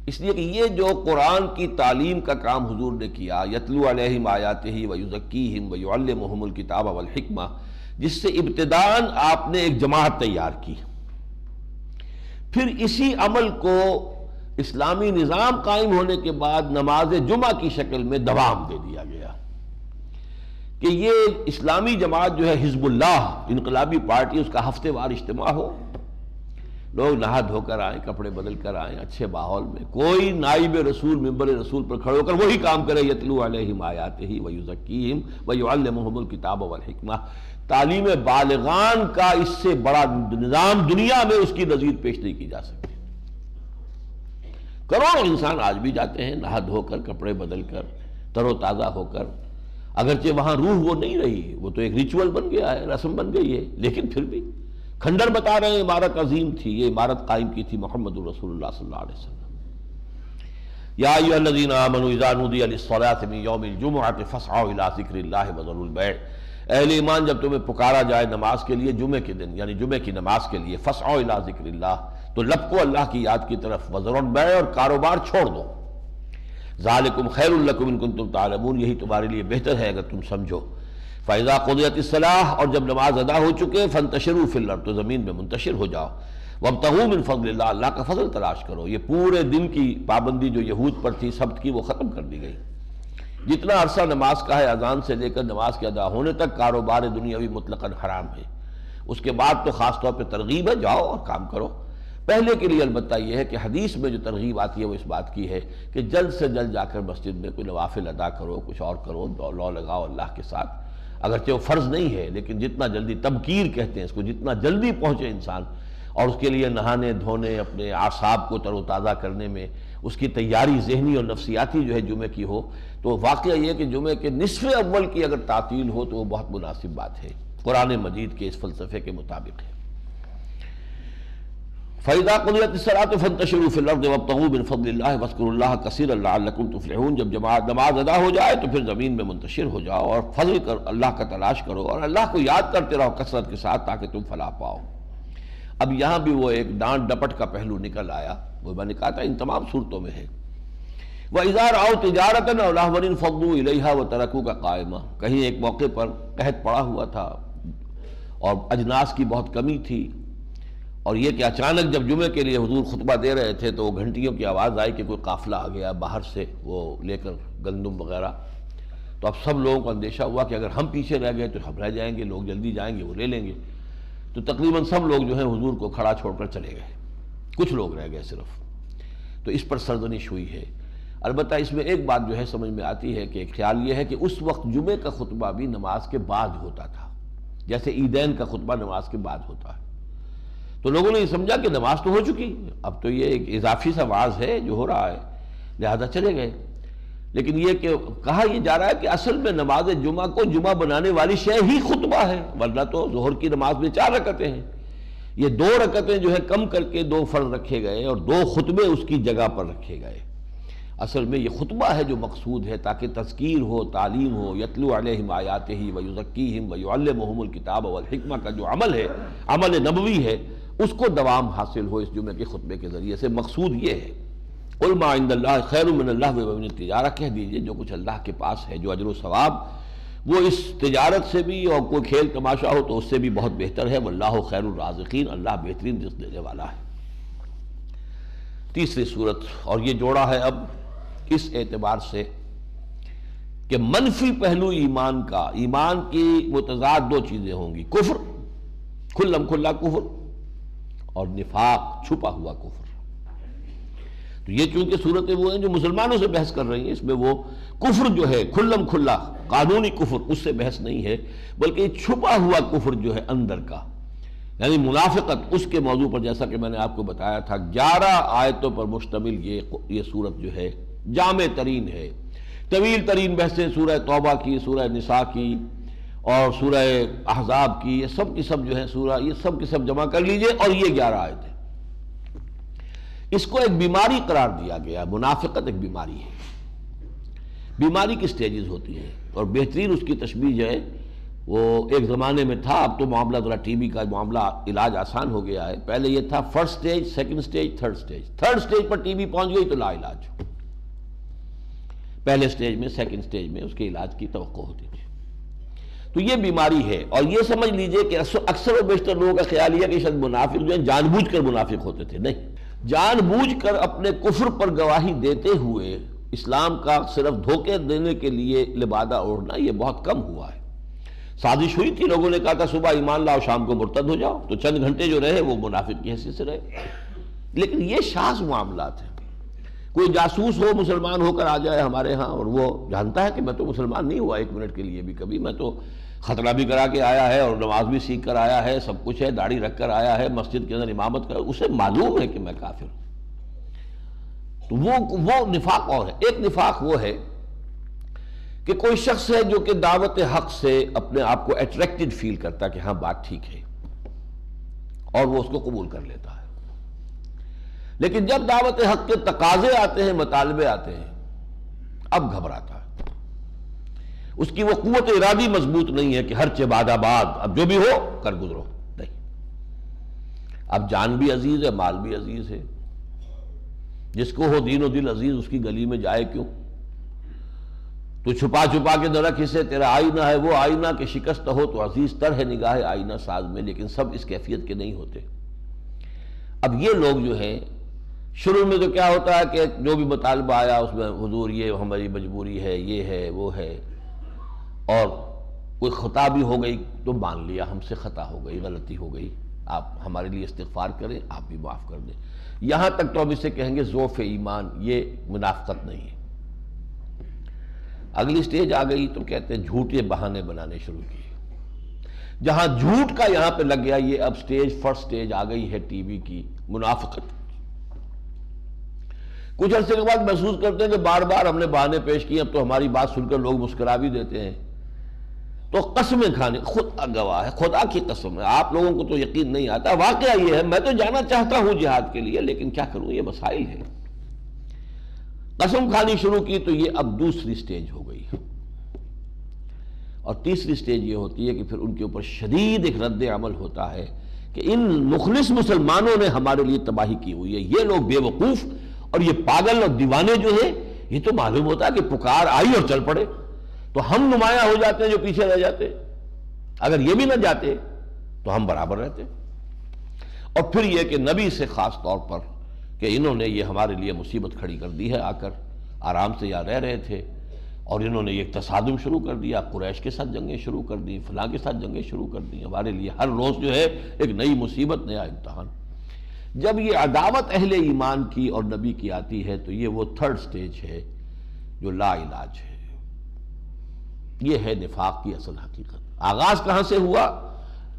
اس لیے کہ یہ جو قرآن کی تعلیم کا کام حضور نے کیا، یتلو علیہم آیاتہ ویزکیہم ویعلمہم الکتاب والحکمہ، جس سے ابتداءً آپ نے ایک جماعت تیار کی، پھر اسی عمل کو اسلامی نظام قائم ہونے کے بعد نماز جمعہ کی شکل میں دوام دے دیا گیا کہ یہ اسلامی جماعت جو ہے حزب اللہ انقلابی پارٹی، اس کا ہفتے وار اجتماع ہو، لوگ نہا دھو کر آئیں، کپڑے بدل کر آئیں، اچھے ماحول میں، کوئی نائب رسول ممبر رسول پر کھڑے ہو کر وہی کام کرے، یتلو علیہم آیاتہ ویزکیہم ویعلمہم الکتاب والحکمہ۔ تعلیم بالغان کا اس سے بڑا نظام دنیا میں اس کی نظیر پیش نہیں کی جا سکتی۔ کروڑوں انسان آج بھی جاتے ہیں نہا دھو کر، کپڑے بدل کر، تر و تازہ ہو کر، اگرچہ وہاں روح وہ نہیں رہی، وہ تو ایک ریچول بن گیا ہے، رسم بن گئی ہے، لیکن پھر بھی کھنڈر بتا رہے ہیں عمارت عظیم تھی، یہ عمارت قائم کی تھی محمد رسول اللہ صلی اللہ علیہ وسلم۔ یا ایھا الذین آمنوا اذا نودی للصلاۃ من یوم الجمعۃ فاسعوا الی ذکر اللہ وذروا البیع، اہل ایمان جب تمہیں پکارا جائے نماز کے لیے جمعے کے دن، یعنی جمعے کی نماز کے لیے، فاسعوا الی ذکر اللہ، تو لپکو اللہ کی یاد کی طرف، وذروا البیع، اور کاروبار چھوڑ دو، ذالکم خیر لکم ان کنتم تعلمون، یہی تمہارے لیے بہتر ہے اگر تم سمجھو۔ فَإِذَا قُضِيَتِ الصَّلَاةُ، اور جب نماز ادا ہو چکے، فَانتَشِرُوا فِي الْأَرْضِ، تو زمین میں منتشر ہو جاؤ، وَابْتَغُوا مِن فَضْلِ اللَّهِ، اللہ کا فضل تلاش کرو۔ یہ پورے دن کی پابندی جو یہود پر تھی سبت کی، وہ ختم کر دی گئی۔ جتنا عرصہ نماز کا ہے، اذان سے لے کر نماز کے ادا ہونے تک کاروبار دنیاوی مطلقاً حرام ہے۔ اس کے بعد تو خاص طور پہ ترغیب ہے، جاؤ اور کام کرو۔ پہلے کے لیے البتہ یہ ہے کہ حدیث میں جو ترغیب آتی ہے وہ اس بات کی ہے کہ جلد سے جلد جا کر مسجد میں کوئی نوافل ادا کرو، کچھ اور کرو، لو لگاؤ اللہ کے ساتھ، اگرچہ وہ فرض نہیں ہے، لیکن جتنا جلدی، تبکیر کہتے ہیں اس کو، جتنا جلدی پہنچے انسان، اور اس کے لیے نہانے دھونے، اپنے اعصاب کو تر و تازہ کرنے میں اس کی تیاری ذہنی اور نفسیاتی جو ہے جمعے کی ہو، تو واقعہ یہ کہ جمعے کے نصف اول کی اگر تعطیل ہو تو وہ بہت مناسب بات ہے، قرآن مجید کے اس فلسفے کے مطابق ہے۔ فَإِذَا قُضِيَتِ الصَّلَاةُ فَانتَشِرُوا فِي الْأَرْضِ وَابْتَغُوا مِن فَضْلِ اللَّهِ وَاذْكُرُوا اللَّهَ كَثِيرًا لَعَلَّكُمْ تُفْلِحُونَ، جب نماز ادا ہو جائے تو پھر زمین میں منتشر ہو جاؤ اور فضل کر اللہ کا تلاش کرو، اور اللہ کو یاد کرتے رہو کثرت کے ساتھ تاکہ تم فلاح پاؤ۔ اب یہاں بھی وہ ایک ڈانٹ ڈپٹ کا پہلو نکل آیا، وہ میں نے کہا تھا ان تمام صورتوں میں ہے۔ وَإِذَا رَأَوْا تِجَارَةً أَوْ لَهْوًا انفَضُّوا إِلَيْهَا وَتَرَكُوكَ قَائِمًا، کہیں ایک موقع پر قحط پڑا ہوا تھا اور اجناس کی بہت کمی تھی، اور یہ کہ اچانک جب جمعے کے لیے حضور خطبہ دے رہے تھے تو گھنٹیوں کی آواز آئی کہ کوئی قافلہ آ گیا باہر سے، وہ لے کر گندم وغیرہ، تو اب سب لوگوں کو اندیشہ ہوا کہ اگر ہم پیچھے رہ گئے تو ہم رہ جائیں گے، لوگ جلدی جائیں گے وہ لے لیں گے، تو تقریباً سب لوگ جو ہیں حضور کو کھڑا چھوڑ کر چلے گئے، کچھ لوگ رہ گئے صرف، تو اس پر سرزنش ہوئی ہے۔ البتہ اس میں ایک بات جو ہے سمجھ میں آتی ہے کہ ایک خیال یہ ہے کہ اس وقت جمعے کا خطبہ بھی نماز کے بعد ہوتا تھا، جیسے عیدین کا خطبہ نماز کے بعد ہوتا ہے، تو لوگوں نے یہ سمجھا کہ نماز تو ہو چکی، اب تو یہ ایک اضافی سا واعظ ہے جو ہو رہا ہے، لہذا چلے گئے۔ لیکن یہ کہ کہا یہ جا رہا ہے کہ اصل میں نماز جمعہ کو جمعہ بنانے والی شے ہی خطبہ ہے، ورنہ تو ظہر کی نماز میں 4 رکعتیں ہیں، یہ 2 رکعتیں جو ہے کم کر کے 2 فرض رکھے گئے اور 2 خطبے اس کی جگہ پر رکھے گئے۔ اصل میں یہ خطبہ ہے جو مقصود ہے تاکہ تذکیر ہو، تعلیم ہو، یتلو علیہم آیاتہ ویزکیہم ویعلمہم الکتاب والحکمہ کا جو عمل ہے، عمل نبوی ہے، اس کو دوام حاصل ہو اس جمعے کے خطبے کے ذریعے سے، مقصود یہ ہے۔ قل ما عند اللہ خیر من اللہو ومن التجارہ، کہہ دیجئے جو کچھ اللہ کے پاس ہے جو اجر و ثواب وہ اس تجارت سے بھی اور کوئی کھیل تماشا ہو تو اس سے بھی بہت بہتر ہے۔ واللہ خیر الرازقین، اللہ بہترین رزق دینے والا ہے۔ تیسری صورت، اور یہ جوڑا ہے اب اس اعتبار سے کہ منفی پہلو ایمان کا، ایمان کی متضاد دو چیزیں ہوں گی، کفر، کھلم کھلا کفر، اور نفاق، چھپا ہوا کفر۔ تو یہ چونکہ صورتیں وہ ہیں جو مسلمانوں سے بحث کر رہی ہیں، اس میں وہ کفر جو ہے کھلم کھلا قانونی کفر، اس سے بحث نہیں ہے، بلکہ یہ چھپا ہوا کفر جو ہے اندر کا، یعنی منافقت، اس کے موضوع پر جیسا کہ میں نے آپ کو بتایا تھا 11 آیتوں پر مشتمل یہ صورت جو ہے جامع ترین ہے۔ طویل ترین بحثیں سورہ توبہ کی، سورہ نساء کی اور سورہ احزاب کی، یہ سب کی سب جو ہے سورہ، یہ سب کی سب جمع کر لیجئے، اور یہ 11 آیتیں۔ اس کو ایک بیماری قرار دیا گیا، منافقت ایک بیماری ہے۔ بیماری کی سٹیجز ہوتی ہیں، اور بہترین اس کی تشبیہ جو ہے وہ ایک زمانے میں تھا، اب تو معاملہ ذرا ٹی بی کا معاملہ، علاج آسان ہو گیا ہے۔ پہلے یہ تھا first stage, second stage, third stage. Third stage پر ٹی بی پہنچ گئی تو لا علاج، پہلے سٹیج میں، سیکنڈ سٹیج میں اس کے علاج کی توقع ہوتی تھی۔ تو یہ بیماری ہے، اور یہ سمجھ لیجئے کہ اکثر و بیشتر لوگوں کا خیال یہ کہ شاید منافق جو ہیں جان بوجھ کر منافق ہوتے تھے، نہیں، جان بوجھ کر اپنے کفر پر گواہی دیتے ہوئے اسلام کا صرف دھوکے دینے کے لیے لبادہ اوڑھنا یہ بہت کم ہوا ہے۔ سازش ہوئی تھی، لوگوں نے کہا تھا صبح ایمان لاؤ شام کو مرتد ہو جاؤ، تو چند گھنٹے جو رہے وہ منافق کی حیثیت سے رہے، لیکن یہ شاذ معاملات ہیں۔ کوئی جاسوس ہو، مسلمان ہو کر آ جائے ہمارے ہاں، اور وہ جانتا ہے کہ میں تو مسلمان نہیں ہوا ایک منٹ کے لیے بھی کبھی، میں تو خطرہ بھی کرا کے آیا ہے اور نماز بھی سیکھ کر آیا ہے، سب کچھ ہے، داڑھی رکھ کر آیا ہے، مسجد کے اندر امامت کر، اسے معلوم ہے کہ میں کافر ہوں۔ تو وہ نفاق اور ہے۔ ایک نفاق وہ ہے کہ کوئی شخص ہے جو کہ دعوت حق سے اپنے آپ کو اٹریکٹڈ فیل کرتا ہے کہ ہاں بات ٹھیک ہے، اور وہ اس کو قبول کر لیتا ہے، لیکن جب دعوت حق کے تقاضے آتے ہیں، مطالبے آتے ہیں، اب گھبراتا ہے۔ اس کی وہ قوت ارادی مضبوط نہیں ہے کہ ہر چہ بعد آباد، اب جو بھی ہو کر گزرو، نہیں، اب جان بھی عزیز ہے، مال بھی عزیز ہے، جس کو ہو دین و دل عزیز اس کی گلی میں جائے کیوں؟ تو چھپا چھپا کے درخت اسے تیرا آئینہ ہے وہ آئینہ کہ شکست ہو تو عزیز تر ہے نگاہ آئینہ ساز میں، لیکن سب اس کیفیت کے نہیں ہوتے۔ اب یہ لوگ جو ہیں شروع میں تو کیا ہوتا ہے کہ جو بھی مطالبہ آیا اس میں حضور یہ ہماری مجبوری ہے، یہ ہے، وہ ہے، اور کوئی خطا بھی ہو گئی تو مان لیا ہم سے خطا ہو گئی، غلطی ہو گئی، آپ ہمارے لیے استغفار کریں، آپ بھی معاف کر دیں۔ یہاں تک تو ہم اسے کہیں گے ضعف ایمان، یہ منافقت نہیں ہے۔ اگلی سٹیج آ گئی تو کہتے ہیں جھوٹے بہانے بنانے شروع کیے، جہاں جھوٹ کا یہاں پہ لگ گیا، یہ اب سٹیج، فرسٹ سٹیج آ گئی ہے ٹی وی کی، منافقت۔ کچھ عرصے کے بعد محسوس کرتے ہیں کہ بار بار ہم نے بہانے پیش کیے، اب تو ہماری بات سن کر لوگ مسکرا بھی دیتے ہیں، تو قسمیں کھانے، خدا گواہ ہے، خدا کی قسم ہے، آپ لوگوں کو تو یقین نہیں آتا، واقعہ یہ ہے، میں تو جانا چاہتا ہوں جہاد کے لیے، لیکن کیا کروں، یہ مسائل ہے، قسم کھانی شروع کی۔ تو یہ اب دوسری سٹیج ہو گئی، اور تیسری سٹیج یہ ہوتی ہے کہ پھر ان کے اوپر شدید ایک رد عمل ہوتا ہے کہ ان مخلص مسلمانوں نے ہمارے لیے تباہی کی ہوئی ہے، یہ لوگ بے وقوف اور یہ پاگل اور دیوانے جو ہیں، یہ تو معلوم ہوتا ہے کہ پکار آئی اور چل پڑے، تو ہم نمایاں ہو جاتے ہیں جو پیچھے رہ جاتے، اگر یہ بھی نہ جاتے تو ہم برابر رہتے۔ اور پھر یہ کہ نبی سے خاص طور پر کہ انہوں نے یہ ہمارے لیے مصیبت کھڑی کر دی ہے، آ کر آرام سے یہاں رہ رہے تھے اور انہوں نے یہ تصادم شروع کر دیا، قریش کے ساتھ جنگیں شروع کر دی، فلاں کے ساتھ جنگیں شروع کر دی، ہمارے لیے ہر روز جو ہے ایک نئی مصیبت، نیا امتحان۔ جب یہ عداوت اہل ایمان کی اور نبی کی آتی ہے تو یہ وہ تھرڈ سٹیج ہے جو لا علاج ہے۔ یہ ہے نفاق کی اصل حقیقت۔ آغاز کہاں سے ہوا؟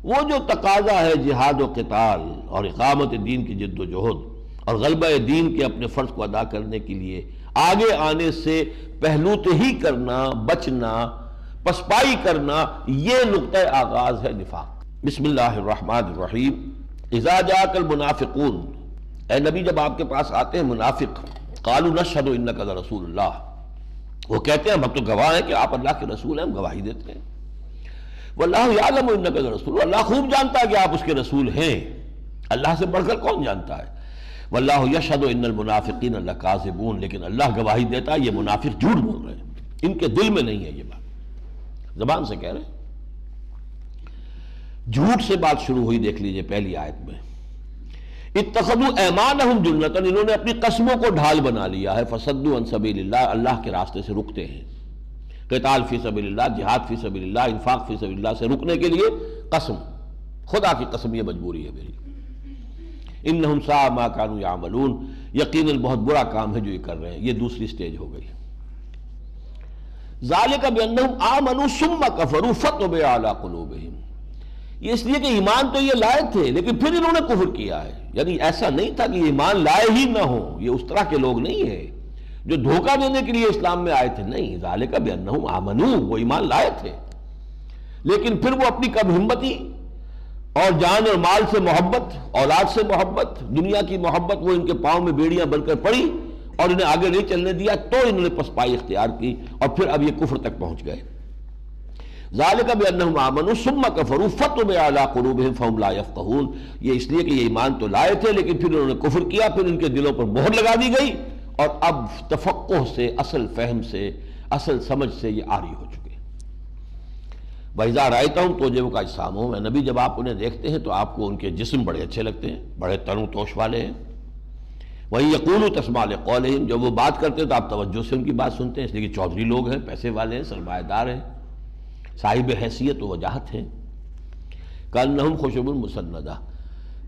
وہ جو تقاضا ہے جہاد و قتال اور اقامت دین کی جد و جہد اور غلبہ دین کے اپنے فرض کو ادا کرنے کے لیے آگے آنے سے پہلوتہی کرنا، بچنا، پسپائی کرنا، یہ نقطہ آغاز ہے نفاق۔ بسم اللہ الرحمن الرحیم۔ اذا جاءک المنافقون، اے نبی جب آپ کے پاس آتے ہیں منافق، قالوا نشہد انک لرسول اللہ، وہ کہتے ہیں ہم تو گواہ ہیں کہ آپ اللہ کے رسول ہیں، ہم گواہی دیتے ہیں۔ واللہ یعلم انک لرسول، اللہ خوب جانتا ہے کہ آپ اس کے رسول ہیں، اللہ سے بڑھ کر کون جانتا ہے۔ واللہ یشہد ان المنافقین لکاذبون، لیکن اللہ گواہی دیتا ہے یہ منافق جھوٹ بول رہے ہیں، ان کے دل میں نہیں ہے یہ بات۔ زبان سے کہہ رہے ہیں۔ جھوٹ سے بات شروع ہوئی، دیکھ لیجئے پہلی آیت میں، اتخذوا ایمانہم جنۃ، انہوں نے اپنی قسموں کو ڈھال بنا لیا ہے، فصدوا عن سبیل اللہ، اللہ کے راستے سے رکتے ہیں، قتال فی سبیل اللہ، جہاد فی سبیل اللہ، انفاق فی سبیل اللہ سے رکنے کے لیے قسم، خدا کی قسم یہ مجبوری ہے میری، انہم ساء ما کانوا یعملون، یقیناً بہت برا کام ہے جو یہ کر رہے ہیں۔ یہ دوسری سٹیج ہو گئی۔ ذالک بانہم آمنوا ثم کفروا فطبع علی قلوبہم، یہ اس لیے کہ ایمان تو یہ لائے تھے لیکن پھر انہوں نے کفر کیا ہے، یعنی ایسا نہیں تھا کہ ایمان لائے ہی نہ ہو، یہ اس طرح کے لوگ نہیں ہیں جو دھوکہ دینے کے لیے اسلام میں آئے تھے، نہیں، ذالک بانہم آمنوا، وہ ایمان لائے تھے لیکن پھر وہ اپنی کم ہمتی اور جان اور مال سے محبت، اولاد سے محبت، دنیا کی محبت، وہ ان کے پاؤں میں بیڑیاں بن کر پڑی اور انہیں آگے نہیں چلنے دیا، تو انہوں نے پسپائی اختیار کی اور پھر اب یہ کفر تک پہنچ گئے۔ ذالک بانہم آمنوا ثم کفروا فطبع علی قلوبہم فہم لا یفقہون، یہ اس لیے کہ یہ ایمان تو لائے تھے لیکن پھر انہوں نے کفر کیا، پھر ان کے دلوں پر مہر لگا دی گئی اور اب تفقہ سے، اصل فہم سے، اصل سمجھ سے یہ عاری ہو چکے۔ وَإِذَا رَأَيْتَهُمْ تُعْجِبُكَ أَجْسَامُهُمْ، اے نبی جب آپ انہیں دیکھتے ہیں تو آپ کو ان کے جسم بڑے اچھے لگتے ہیں، بڑے تن و توش والے ہیں۔ وَإِن يَقُولُوا تَسْمَعْ لِقَوْلِهِمْ، جب وہ بات کرتے ہیں تو آپ توجہ سے ان کی بات سنتے ہیں، اس لیے کہ چودھری لوگ ہیں، پیسے والے ہیں، سرمایہ دار ہیں، صاحب حیثیت و وجاہت ہیں۔ كَأَنَّهُمْ خُشُبٌ مُّسَنَّدَةٌ،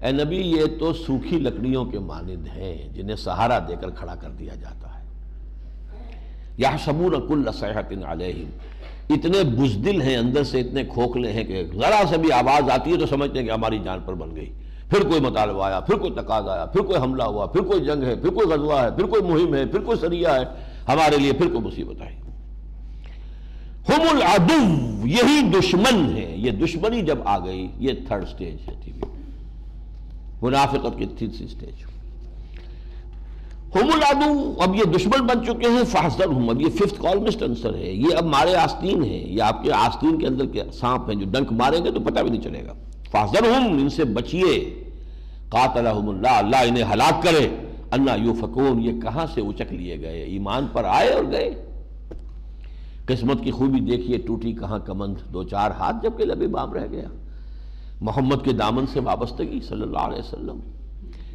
اے نبی یہ تو سوکھی لکڑیوں کے مانند ہیں جنہیں سہارا دے کر کھڑا کر دیا جاتا ہے۔ يَحْسَبُونَ كُلَّ صَيْحَةٍ عَلَيْهِمْ، اتنے بزدل ہیں، اندر سے اتنے کھوکھلے ہیں کہ ذرا سے بھی آواز آتی ہے تو سمجھتے ہیں کہ ہماری جان پر بن گئی، پھر کوئی مطالبہ آیا، پھر کوئی تقاضا آیا، پھر کوئی حملہ ہوا، پھر کوئی جنگ ہے، پھر کوئی غزوہ ہے، پھر کوئی مہم ہے، پھر کوئی سریہ ہے، ہمارے لیے پھر کوئی مصیبت آئی۔ ہم العدو، یہی دشمن ہے، یہ دشمنی جب آ گئی، یہ تھرڈ سٹیج ہے، منافقت کی تیسری سٹیج۔ ہم العدو، اب یہ دشمن بن چکے ہیں، فاحذرہم، اب یہ ففتھ کالمسٹ آنسر ہے، یہ اب مارے آستین ہیں، یہ آپ کے آستین کے اندر کے سانپ ہیں جو ڈنک ماریں گے تو پتہ بھی نہیں چلے گا۔ فاحذرہم، ان سے بچیے، قاتلہم اللہ، اللہ انہیں ہلاک کرے، انا یوفکون، یہ کہاں سے اچک لیے گئے، ایمان پر آئے اور گئے۔ قسمت کی خوبی دیکھیے، ٹوٹی کہاں کمند، دو چار ہاتھ جبکہ لبِ بام رہ گیا۔ محمد کے دامن سے وابستگی صلی اللہ علیہ وسلم،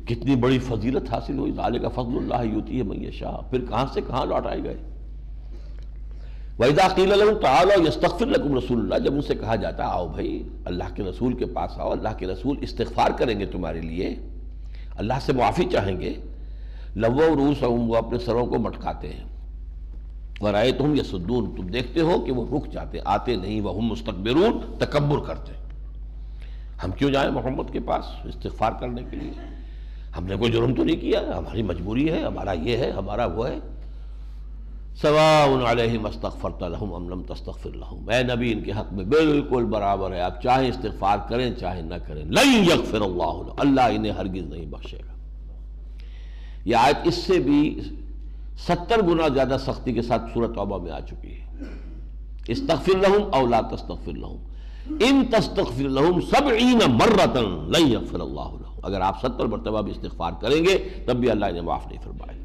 کتنی بڑی فضیلت حاصل ہوئی، ذالک فضل اللہ یؤتیہ من یشاء، پھر کہاں سے کہاں لوٹ آئے گئے۔ وَإِذَا قِيلَ لَهُمْ تَعَالَوْا يَسْتَغْفِرْ لَكُمْ رَسُولُ اللَّهِ، جب ان سے کہا جاتا ہے آؤ بھائی اللہ کے رسول کے پاس آؤ، اللہ کے رسول استغفار کریں گے تمہارے لیے، اللہ سے معافی چاہیں گے، لَوَّوْا رُؤُوسَهُمْ، وہ اپنے سروں کو مٹکاتے ہیں، وَرَأَيْتَهُمْ يَصُدُّونَ، تم دیکھتے ہو کہ وہ رک جاتے، آتے نہیں، وَهُمْ مُسْتَكْبِرُونَ، تکبر کرتے، ہم کیوں جائیں محمد کے پاس استغفار کرنے کے لیے، ہم نے کوئی جرم تو نہیں کیا، ہماری مجبوری ہے، ہمارا یہ ہے، ہمارا وہ ہے۔ سواء علیہم استغفرت لہم ام لم تستغفر لہم، اے نبی ان کے حق میں بالکل برابر ہے، آپ چاہیں استغفار کریں چاہیں نہ کریں، لن یغفر اللہ لہم، اللہ انہیں ہرگز نہیں بخشے گا۔ یہ آیت اس سے بھی 70 گنا زیادہ سختی کے ساتھ سورۃ توبہ میں آ چکی ہے۔ استغفر لہم او لا تستغفر لہم، ان تستغفر لہم 70 مرۃ لن یغفر اللہ لہم، اگر آپ 70 مرتبہ بھی استغفار کریں گے تب بھی اللہ انہیں معاف نہیں فرمائے گا۔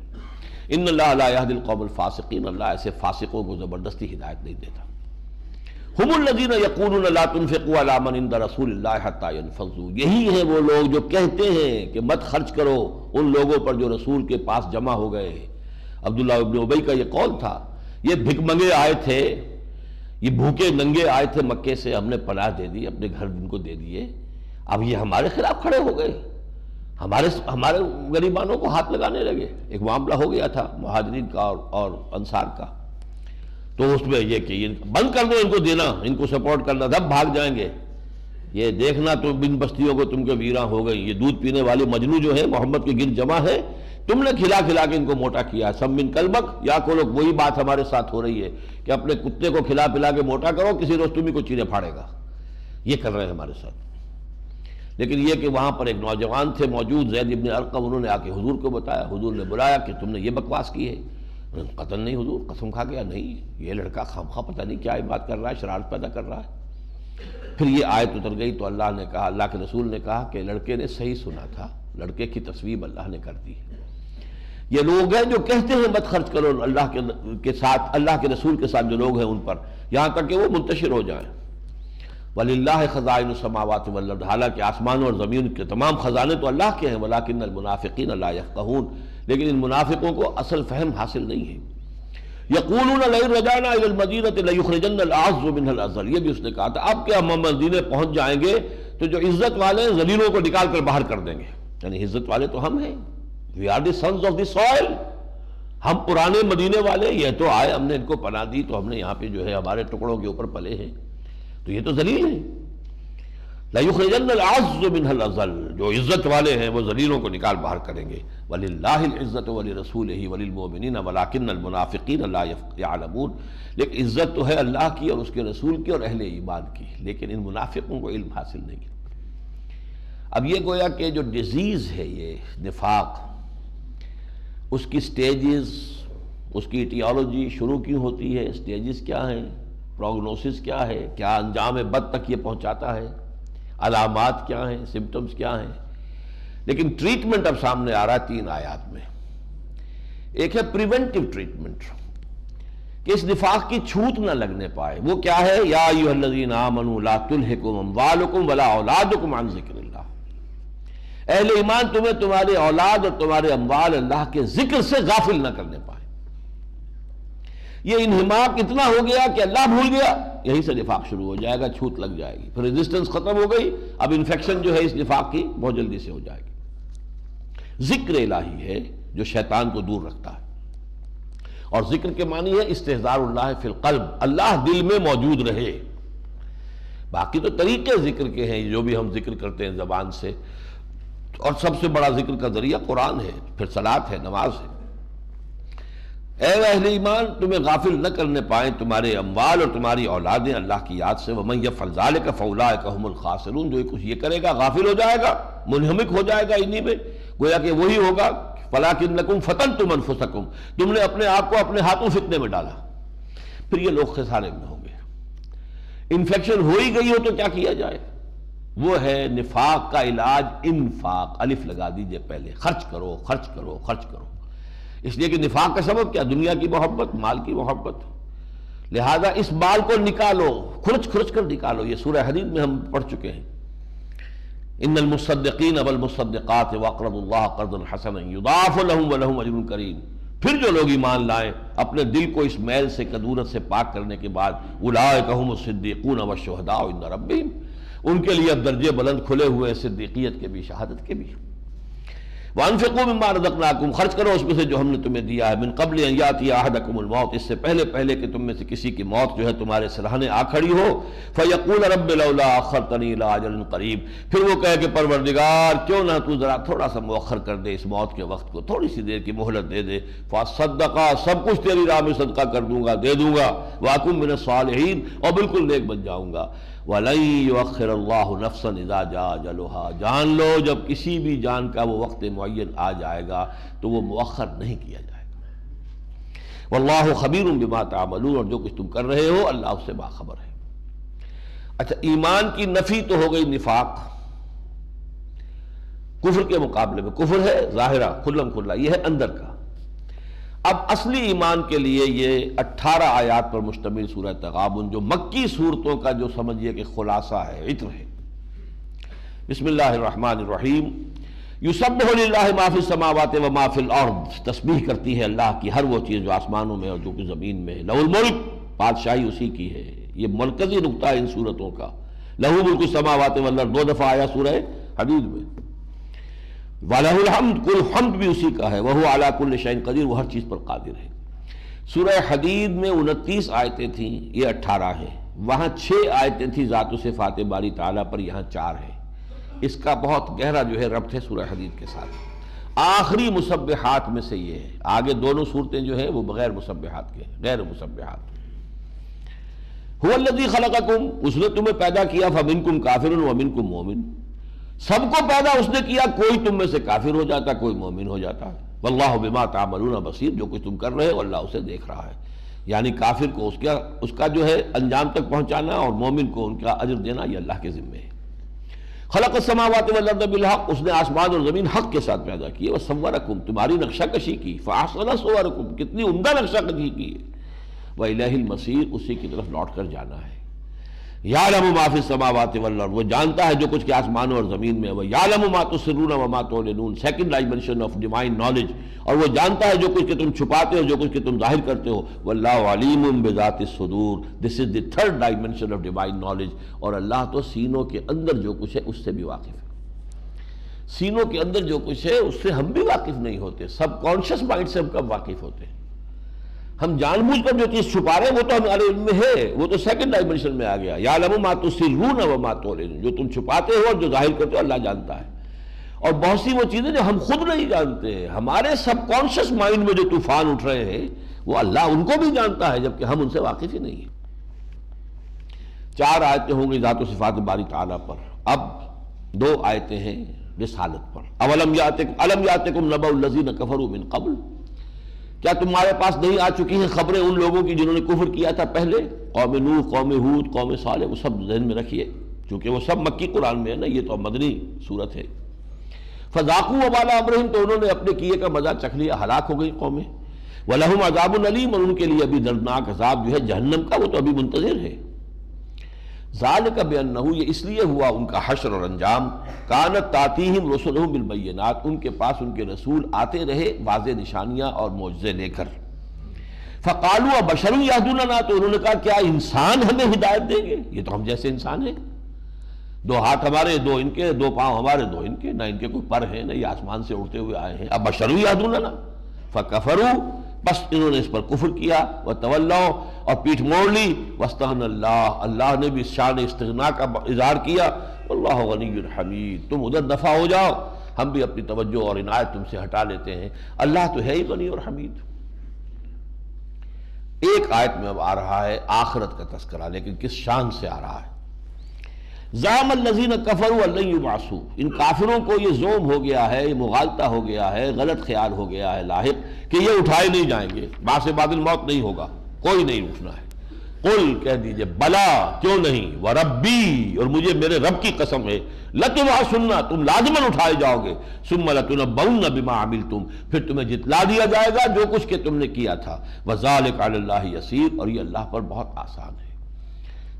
ان اللہ لا یہدی القوم الفاسقین، اللہ ایسے فاسقوں کو زبردستی ہدایت نہیں دیتا۔ ہم الذین یقولون لا تنفقوا علی من عند رسول اللہ حتی ینفضوا، یہی ہیں وہ لوگ جو کہتے ہیں کہ مت خرچ کرو ان لوگوں پر جو رسول کے پاس جمع ہو گئے ہیں۔ عبداللہ ابن ابی کا یہ قول تھا، یہ بھک منگے آئے تھے، یہ بھوکے ننگے آئے تھے مکے سے، ہم نے پناہ دے دی، اپنے گھر ان کو دے دیے، اب یہ ہمارے خلاف کھڑے ہو گئے، ہمارے غریبانوں کو ہاتھ لگانے لگے۔ ایک معاملہ ہو گیا تھا مہاجرین کا اور انصار کا، تو اس میں یہ کہ یہ بند کر دو ان کو دینا، ان کو سپورٹ کرنا، سب بھاگ جائیں گے، یہ دیکھنا تو بن بستیوں کو تم کے ویراں ہو گئی، یہ دودھ پینے والے مجنو جو ہیں محمد کے گرد جمع ہے، تم نے کھلا کھلا کے ان کو موٹا کیا، سم من کلبک یا کو لوگ، وہی بات ہمارے ساتھ ہو رہی ہے کہ اپنے کتے کو کھلا پلا کے موٹا کرو، کسی روز تمہیں کو چیرے پھاڑے گا، یہ کر رہے ہیں ہمارے ساتھ۔ لیکن یہ کہ وہاں پر ایک نوجوان تھے موجود، زید ابن ارقم، انہوں نے آ کے حضور کو بتایا، حضور نے بلایا کہ تم نے یہ بکواس کی ہے، قتل نہیں حضور، قسم کھا گیا نہیں، یہ لڑکا خامخواہ پتہ نہیں کیا بات کر رہا ہے، شرارت پیدا کر رہا ہے۔ پھر یہ آیت اتر گئی تو اللہ نے کہا، اللہ کے رسول نے کہا کہ لڑکے نے صحیح سنا تھا، لڑکے کی تصویب اللہ نے کر دی۔ یہ لوگ ہیں جو کہتے ہیں مت خرچ کرو اللہ کے ساتھ، اللہ کے رسول کے ساتھ جو لوگ ہیں ان پر، یہاں تک کہ وہ منتشر ہو جائیں۔ وَلِلَّهِ خَزَائِنُ السَّمَاوَاتِ وَالْأَرْضِ، حالانکہ آسمانوں اور زمین کے تمام خزانے تو اللہ کے ہیں، وَلَٰكِنَّ الْمُنَافِقِينَ لَا يَفْقَهُونَ، لیکن ان منافقوں کو اصل فہم حاصل نہیں ہے۔ يَقُولُونَ لَئِن رَجَعْنَا إِلَى الْمَدِينَةِ لَيُخْرِجَنَّ الْأَعَزُّ مِنْهَا الْأَذَلَّ، یہ بھی اس نے کہا تھا اب کہ ہم مدینے پہنچ جائیں گے تو جو عزت والے ہیں ذلیلوں کو نکال کر باہر کر دیں گے، یعنی عزت والے تو ہم ہیں، we are the sons of the soil, ہم پرانے مدینے والے، یہ تو آئے ہم نے ان کو پناہ دی تو ہم نے یہاں پہ جو ہے ہمارے ٹکڑوں کے اوپر پلے ہیں، تو یہ تو ذلیل ہیں۔ لَيُخْرِجَنَّ الْأَعَزُّ مِنْهَا الْأَذَلَّ، جو عزت والے ہیں وہ ذلیلوں کو نکال باہر کریں گے۔ وَلِلَّهِ الْعِزَّةُ وَلِرَسُولِهِ وَلِلْمُؤْمِنِينَ وَلَٰكِنَّ الْمُنَافِقِينَ لَا يَعْلَمُونَ، لیکن عزت تو ہے اللہ کی اور اس کے رسول کی اور اہل ایمان کی، لیکن ان منافقوں کو علم حاصل نہیں ہے۔ اب یہ گویا کہ جو ڈیزیز ہے یہ نفاق، اس کی سٹیجز، اس کی ایٹیالوجی شروع کیوں ہوتی ہے، سٹیجز کیا ہیں، پروگنوسس کیا ہے، کیا انجام بد تک یہ پہنچاتا ہے، علامات کیا ہیں، سمپٹمز کیا ہیں، لیکن ٹریٹمنٹ اب سامنے آ رہا ہے 3 آیات میں۔ ایک ہے پریونٹیو ٹریٹمنٹ، کہ اس نفاق کی چھوت نہ لگنے پائے، وہ کیا ہے، یا ایھا الذین آمنوا لا تلھکم اموالکم ولا اولادکم عن ذکر اللہ، اہل ایمان تمہیں تمہارے اولاد اور تمہارے اموال اللہ کے ذکر سے غافل نہ کرنے پائے۔ یہ انہماک اتنا ہو گیا کہ اللہ بھول گیا، یہیں سے نفاق شروع ہو جائے گا، چھوت لگ جائے گی، پھر ریزسٹنس ختم ہو گئی، اب انفیکشن جو ہے اس نفاق کی بہت جلدی سے ہو جائے گی۔ ذکر الہی ہے جو شیطان کو دور رکھتا ہے، اور ذکر کے معنی ہے استحضار اللہ فی القلب، اللہ دل میں موجود رہے۔ باقی تو طریقے ذکر کے ہیں جو بھی ہم ذکر کرتے ہیں زبان سے، اور سب سے بڑا ذکر کا ذریعہ قرآن ہے، پھر صلاۃ ہے، نماز ہے۔ اے اہل ایمان تمہیں غافل نہ کرنے پائیں تمہارے اموال اور تمہاری اولادیں اللہ کی یاد سے، وَمَن يَفْعَلْ ذَلِكَ فَأُولَٰئِكَ هُمُ الْخَاسِرُونَ، جو کچھ یہ کرے گا غافل ہو جائے گا، منہمک ہو جائے گا انہی میں، گویا کہ وہی ہوگا فَلَٰكِنَّكُمْ فَتَنْتُمْ أَنفُسَكُمْ، تم نے اپنے آپ کو اپنے ہاتھوں فتنے میں ڈالا، پھر یہ لوگ خسارے میں ہوں گے۔ انفیکشن ہو ہی گئی ہو تو کیا کیا جائے، وہ ہے نفاق کا علاج انفاق، الف لگا دیجئے پہلے، خرچ کرو خرچ کرو خرچ کرو، اس لیے کہ نفاق کا سبب کیا، دنیا کی محبت، مال کی محبت، لہذا اس مال کو نکالو، کھرچ کھرچ کر نکالو۔ یہ سورہ حدید میں ہم پڑھ چکے ہیں، ان المصدقین والمصدقات واقرضوا اللہ قرضا حسنا یضاعف لهم ولهم اجر کریم، پھر جو لوگ ایمان لائیں اپنے دل کو اس میل سے کدورت سے پاک کرنے کے بعد، اولئک هم الصدیقون والشہداء عند ربهم، ان کے لیے اب درجے بلند کھلے ہوئے صدیقیت کے بھی، شہادت کے بھی۔ وَأَنفِقُوا مِمَّا رَزَقْنَاكُمْ، خرچ کرو اس میں سے جو ہم نے تمہیں دیا ہے، مِن قبل ان یاتی احدکم الموت، اس سے پہلے کہ تم میں سے کسی کی موت جو ہے تمہارے سرہانے آ کھڑی ہو، فَيَقُولَ رَبِّ لَوْلَا أَخَّرْتَنِي إِلَىٰ أَجَلٍ قَرِيبٍ، پھر وہ کہے کہ پروردگار کیوں نہ تو ذرا تھوڑا سا مؤخر کر دے اس موت کے وقت کو، تھوڑی سی دیر کی مہلت دے دے، فَأَصَّدَّقَ، سب کچھ تیری راہ میں صدقہ کر دوں گا، دے دوں گا، وَأَكُن مِّنَ الصَّالِحِينَ، اور بالکل نیک بن جاؤں گا۔ وَلَن يُؤَخِّرَ اللَّهُ نَفْسًا إِذَا جَاءَ أَجَلُهَا، جان لو جب کسی بھی جان کا وہ وقت معین آ جائے گا تو وہ مؤخر نہیں کیا جائے گا۔ وَاللَّهُ خَبِيرٌ بِمَا تَعْمَلُونَ، اور جو کچھ تم کر رہے ہو اللہ اس سے باخبر ہے۔ اچھا، ایمان کی نفی تو ہو گئی نفاق، کفر کے مقابلے میں کفر ہے ظاہرہ کھلم کھلا، یہ ہے اندر کا۔ اب اصلی ایمان کے لیے یہ 18 آیات پر مشتمل سورہ تغابن، جو مکی صورتوں کا جو سمجھیے کہ خلاصہ ہے، عطر ہے۔ بسم اللہ الرحمن الرحیم، یسبح للہ ما فی السماوات و ما فی الارض، تسبیح کرتی ہے اللہ کی ہر وہ چیز جو آسمانوں میں اور جو کہ زمین میں ہے، لہ الملک، بادشاہی اسی کی ہے، یہ مرکزی نقطہ ہے ان صورتوں کا، لہ ملک السماوات والارض، 2 دفعہ آیا سورہ حدید میں، وَلَهُ الْحَمْدُ، کل حمد بھی اسی کا ہے، وَهُوَ عَلَىٰ كُلِّ شَيْءٍ قَدِيرٌ، وہ ہر چیز پر قادر ہے۔ سورہ حدید میں 29 آیتیں تھیں، یہ 18 ہیں، وہاں 6 آیتیں تھیں ذات و صفات باری تعالیٰ پر، یہاں 4 ہیں۔ اس کا بہت گہرا جو ہے ربط ہے سورہ حدید کے ساتھ۔ آخری مسبحات میں سے یہ ہے، آگے دونوں صورتیں جو ہیں وہ بغیر مسبحات کے، غیر مسبحات۔ هُوَ الَّذِي خَلَقَكُمْ، اس نے تمہیں پیدا کیا، فَمِنْكُمْ كَافِرٌ وَمِنْكُمْ مُؤْمِنٌ، سب کو پیدا اس نے کیا، کوئی تم میں سے کافر ہو جاتا کوئی مومن ہو جاتا ہے۔ واللہ بما تعملون بصیر، جو کچھ تم کر رہے ہو اللہ اسے دیکھ رہا ہے، یعنی کافر کو اس کا جو ہے انجام تک پہنچانا اور مومن کو ان کا اجر دینا یہ اللہ کے ذمے ہے۔ خلق السماوات والارض بالحق، اس نے آسمان اور زمین حق کے ساتھ پیدا کی، وصورکم، تمہاری نقشہ کشی کی، فاحسن صورکم، کتنی عمدہ نقشہ کشی کی ہے، وَإِلَيْهِ الْمَصِيرُ، اسی کی طرف لوٹ کر جانا ہے۔ یعلم ما فی السماوات والارض، وہ جانتا ہے جو کچھ کے آسمانوں اور زمین میں ہے۔ وَیعلم ما تسرون وما تعلنون، second dimension of divine knowledge, اور وہ جانتا ہے جو کچھ کہ تم چھپاتے ہو، جو کچھ کہ تم ظاہر کرتے ہو۔ واللہ علیم بذات الصدور، this is the third dimension of divine knowledge, اور اللہ تو سینوں کے اندر جو کچھ ہے اس سے بھی واقف ہے۔ سینوں کے اندر جو کچھ ہے اس سے ہم بھی واقف نہیں ہوتے، سب کانشیس مائنڈ سے ہم کب واقف ہوتے ہیں؟ ہم جان بوجھ کر جو چیز چھپا رہے ہیں وہ تو ہمارے علم میں ہے، وہ تو سیکنڈ ڈائمنشن میں آ گیا۔ یعلم ما تسرون وما تعلنون، جو تم چھپاتے ہو اور جو ظاہر کرتے ہو اللہ جانتا ہے۔ اور بہت سی وہ چیزیں جو ہم خود نہیں جانتے، ہمارے سب کانشیس مائنڈ میں جو طوفان اٹھ رہے ہیں وہ اللہ ان کو بھی جانتا ہے، جبکہ ہم ان سے واقف ہی نہیں ہیں۔ 4 آیتیں ہوں گی ذات و صفات باری تعالیٰ پر، اب 2 آیتیں ہیں رسالت پر۔ الم یاتکم نبأ الذین کفروا من قبل، کیا تمہارے پاس نہیں آ چکی ہیں خبریں ان لوگوں کی جنہوں نے کفر کیا تھا پہلے؟ قوم نوح، قوم ہود، قوم صالح، وہ سب ذہن میں رکھیے، چونکہ وہ سب مکی قرآن میں ہے نا، یہ تو مدنی صورت ہے۔ فذاقوا وبال امرہم، تو انہوں نے اپنے کیے کا مزہ چکھ لیا، ہلاک ہو گئی قومیں۔ ولہم عذاب علیم، اور ان کے لیے ابھی دردناک عذاب جو ہے جہنم کا وہ تو ابھی منتظر ہے۔ ذالک بانہ، یہ اس لیے ہوا ان کا حشر اور انجام، کانت تاتیہم رسلہم بالبینات، ان کے پاس ان کے رسول آتے رہے واضح نشانیاں اور معجزے لے کر۔ فقالوا ابشر یہدوننا، تو انہوں نے کہا کیا انسان ہمیں ہدایت دیں گے؟ یہ تو ہم جیسے انسان ہیں، 2 ہاتھ ہمارے 2 ان کے، 2 پاؤں ہمارے 2 ان کے، نہ ان کے کوئی پر ہیں نہ یہ آسمان سے اڑتے ہوئے آئے ہیں۔ ابشر یہدوننا فکفروا، بس انہوں نے اس پر کفر کیا، وتولوا، اور پیٹھ موڑ لی، واستغنى اللہ، اللہ نے بھی شان استغنا کا اظہار کیا۔ واللہ غنی حمید، تم ادھر دفع ہو جاؤ، ہم بھی اپنی توجہ اور عنایت تم سے ہٹا لیتے ہیں، اللہ تو ہے ہی غنی اور حمید۔ ایک آیت میں اب آ رہا ہے آخرت کا تذکرہ، لیکن کس شان سے آ رہا ہے؟ زعم الذین کفروا ان لن یبعثوا، ان کافروں کو یہ زوم ہو گیا ہے، یہ مغالطہ ہو گیا ہے، غلط خیال ہو گیا ہے لاحق کہ یہ اٹھائے نہیں جائیں گے، بعث بعد الموت نہیں ہوگا، کوئی نہیں اٹھنا ہے۔ قل، کہہ دیجئے بلا، کیوں نہیں، وربی، اور مجھے میرے رب کی قسم ہے، لتبعثن، تم لازماً اٹھائے جاؤ گے، ثم لتنبؤن بما عملتم، پھر تمہیں جتلا دیا جائے گا جو کچھ کہ تم نے کیا تھا، وذالک علی اللہ یسیر، اور یہ اللہ پر بہت آسان ہے۔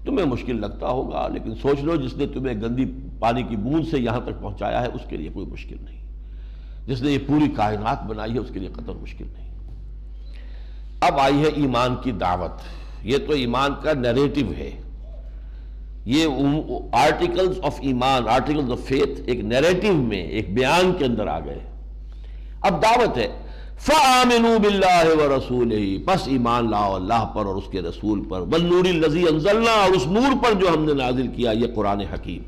تمہیں مشکل لگتا ہوگا، لیکن سوچ لو جس نے تمہیں گندی پانی کی بوند سے یہاں تک پہنچایا ہے اس کے لیے کوئی مشکل نہیں، جس نے یہ پوری کائنات بنائی ہے اس کے لیے قطر مشکل نہیں۔ اب آئی ہے ایمان کی دعوت، یہ تو ایمان کا نیریٹو ہے، یہ آرٹیکلز آف ایمان، آرٹیکلز آف فیتھ ایک نیریٹو میں، ایک بیان کے اندر آ گئے۔ اب دعوت ہے فآمنوا باللہ ورسولہ، پس ایمان لاؤ اللہ پر اور اس کے رسول پر، والنور الذی انزلنا، اور اس نور پر جو ہم نے نازل کیا، یہ قرآن حکیم۔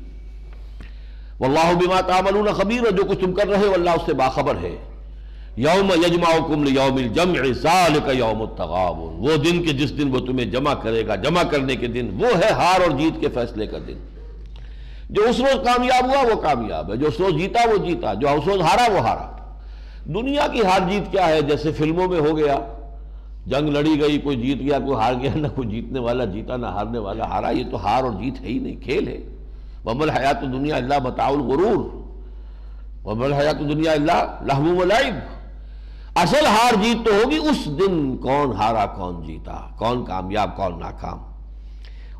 واللہ بما تعملون خبیر، اور جو کچھ تم کر رہے ہو اللہ اس سے باخبر ہے۔ یوم یجمعکم لیوم الجمع ذالک یوم التغابن، وہ دن کہ جس دن وہ تمہیں جمع کرے گا، جمع کرنے کے دن، وہ ہے ہار اور جیت کے فیصلے کا دن۔ جو اس روز کامیاب ہوا وہ کامیاب ہے، جو اس روز جیتا وہ جیتا، جو اس روز ہارا وہ ہارا۔ دنیا کی ہار جیت کیا ہے؟ جیسے فلموں میں ہو گیا، جنگ لڑی گئی، کوئی جیت گیا کوئی ہار گیا، نہ کوئی جیتنے والا جیتا نہ ہارنے والا ہارا، یہ تو ہار اور جیت ہے ہی نہیں، کھیل ہے۔ وَمَا الْحَيَاةُ الدُّنْيَا إِلَّا مَتَاعُ الْغُرُورِ، وَمَا الْحَيَاةُ الدُّنْيَا إِلَّا لَهْوٌ وَلَعِبٌ۔ اصل ہار جیت تو ہوگی اس دن، کون ہارا کون جیتا، کون کامیاب کون ناکام۔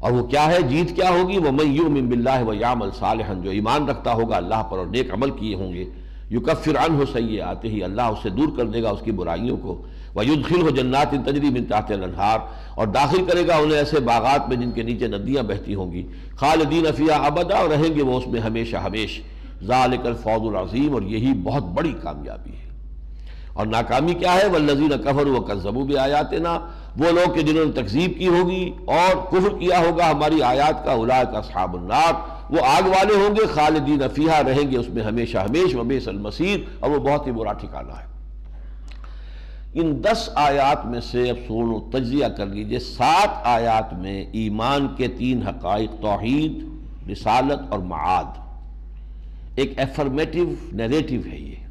اور وہ کیا ہے جیت، کیا ہوگی؟ وَمَن يُؤْمِن بِاللَّهِ وَيَعْمَلْ صَالِحًا، جو ایمان رکھتا ہوگا اللہ پر اور نیک عمل کیے ہوں گے، یکفر عنہ سیئاتہ، اللہ اس سے دور کر دے گا اس کی برائیوں کو، ویدخلہ جنات تجری من تحتہا الانہار، اور داخل کرے گا انہیں ایسے باغات میں جن کے نیچے ندیاں بہتی ہوں گی، خالدین فیہا ابدا، اور رہیں گے وہ اس میں ہمیشہ ہمیش۔ ذالک الفوز العظیم، اور یہی بہت بڑی کامیابی ہے۔ اور ناکامی کیا ہے؟ والذین کفروا وکذبوا بآیاتنا، وہ لوگ کہ جنہوں نے تکذیب کی ہوگی اور کفر کیا ہوگا ہماری آیات کا، اولئک اصحاب النار، وہ آگ والے ہوں گے، خالدین فیہا، رہیں گے اس میں ہمیشہ ہمیش، وبئس المصیر، اور وہ بہت ہی برا ٹھکانہ ہے۔ ان 10 آیات میں سے اب سنو تجزیہ کر لیجئے، 7 آیات میں ایمان کے 3 حقائق، توحید، رسالت اور معاد، ایک ایفرمیٹو نیریٹو ہے یہ،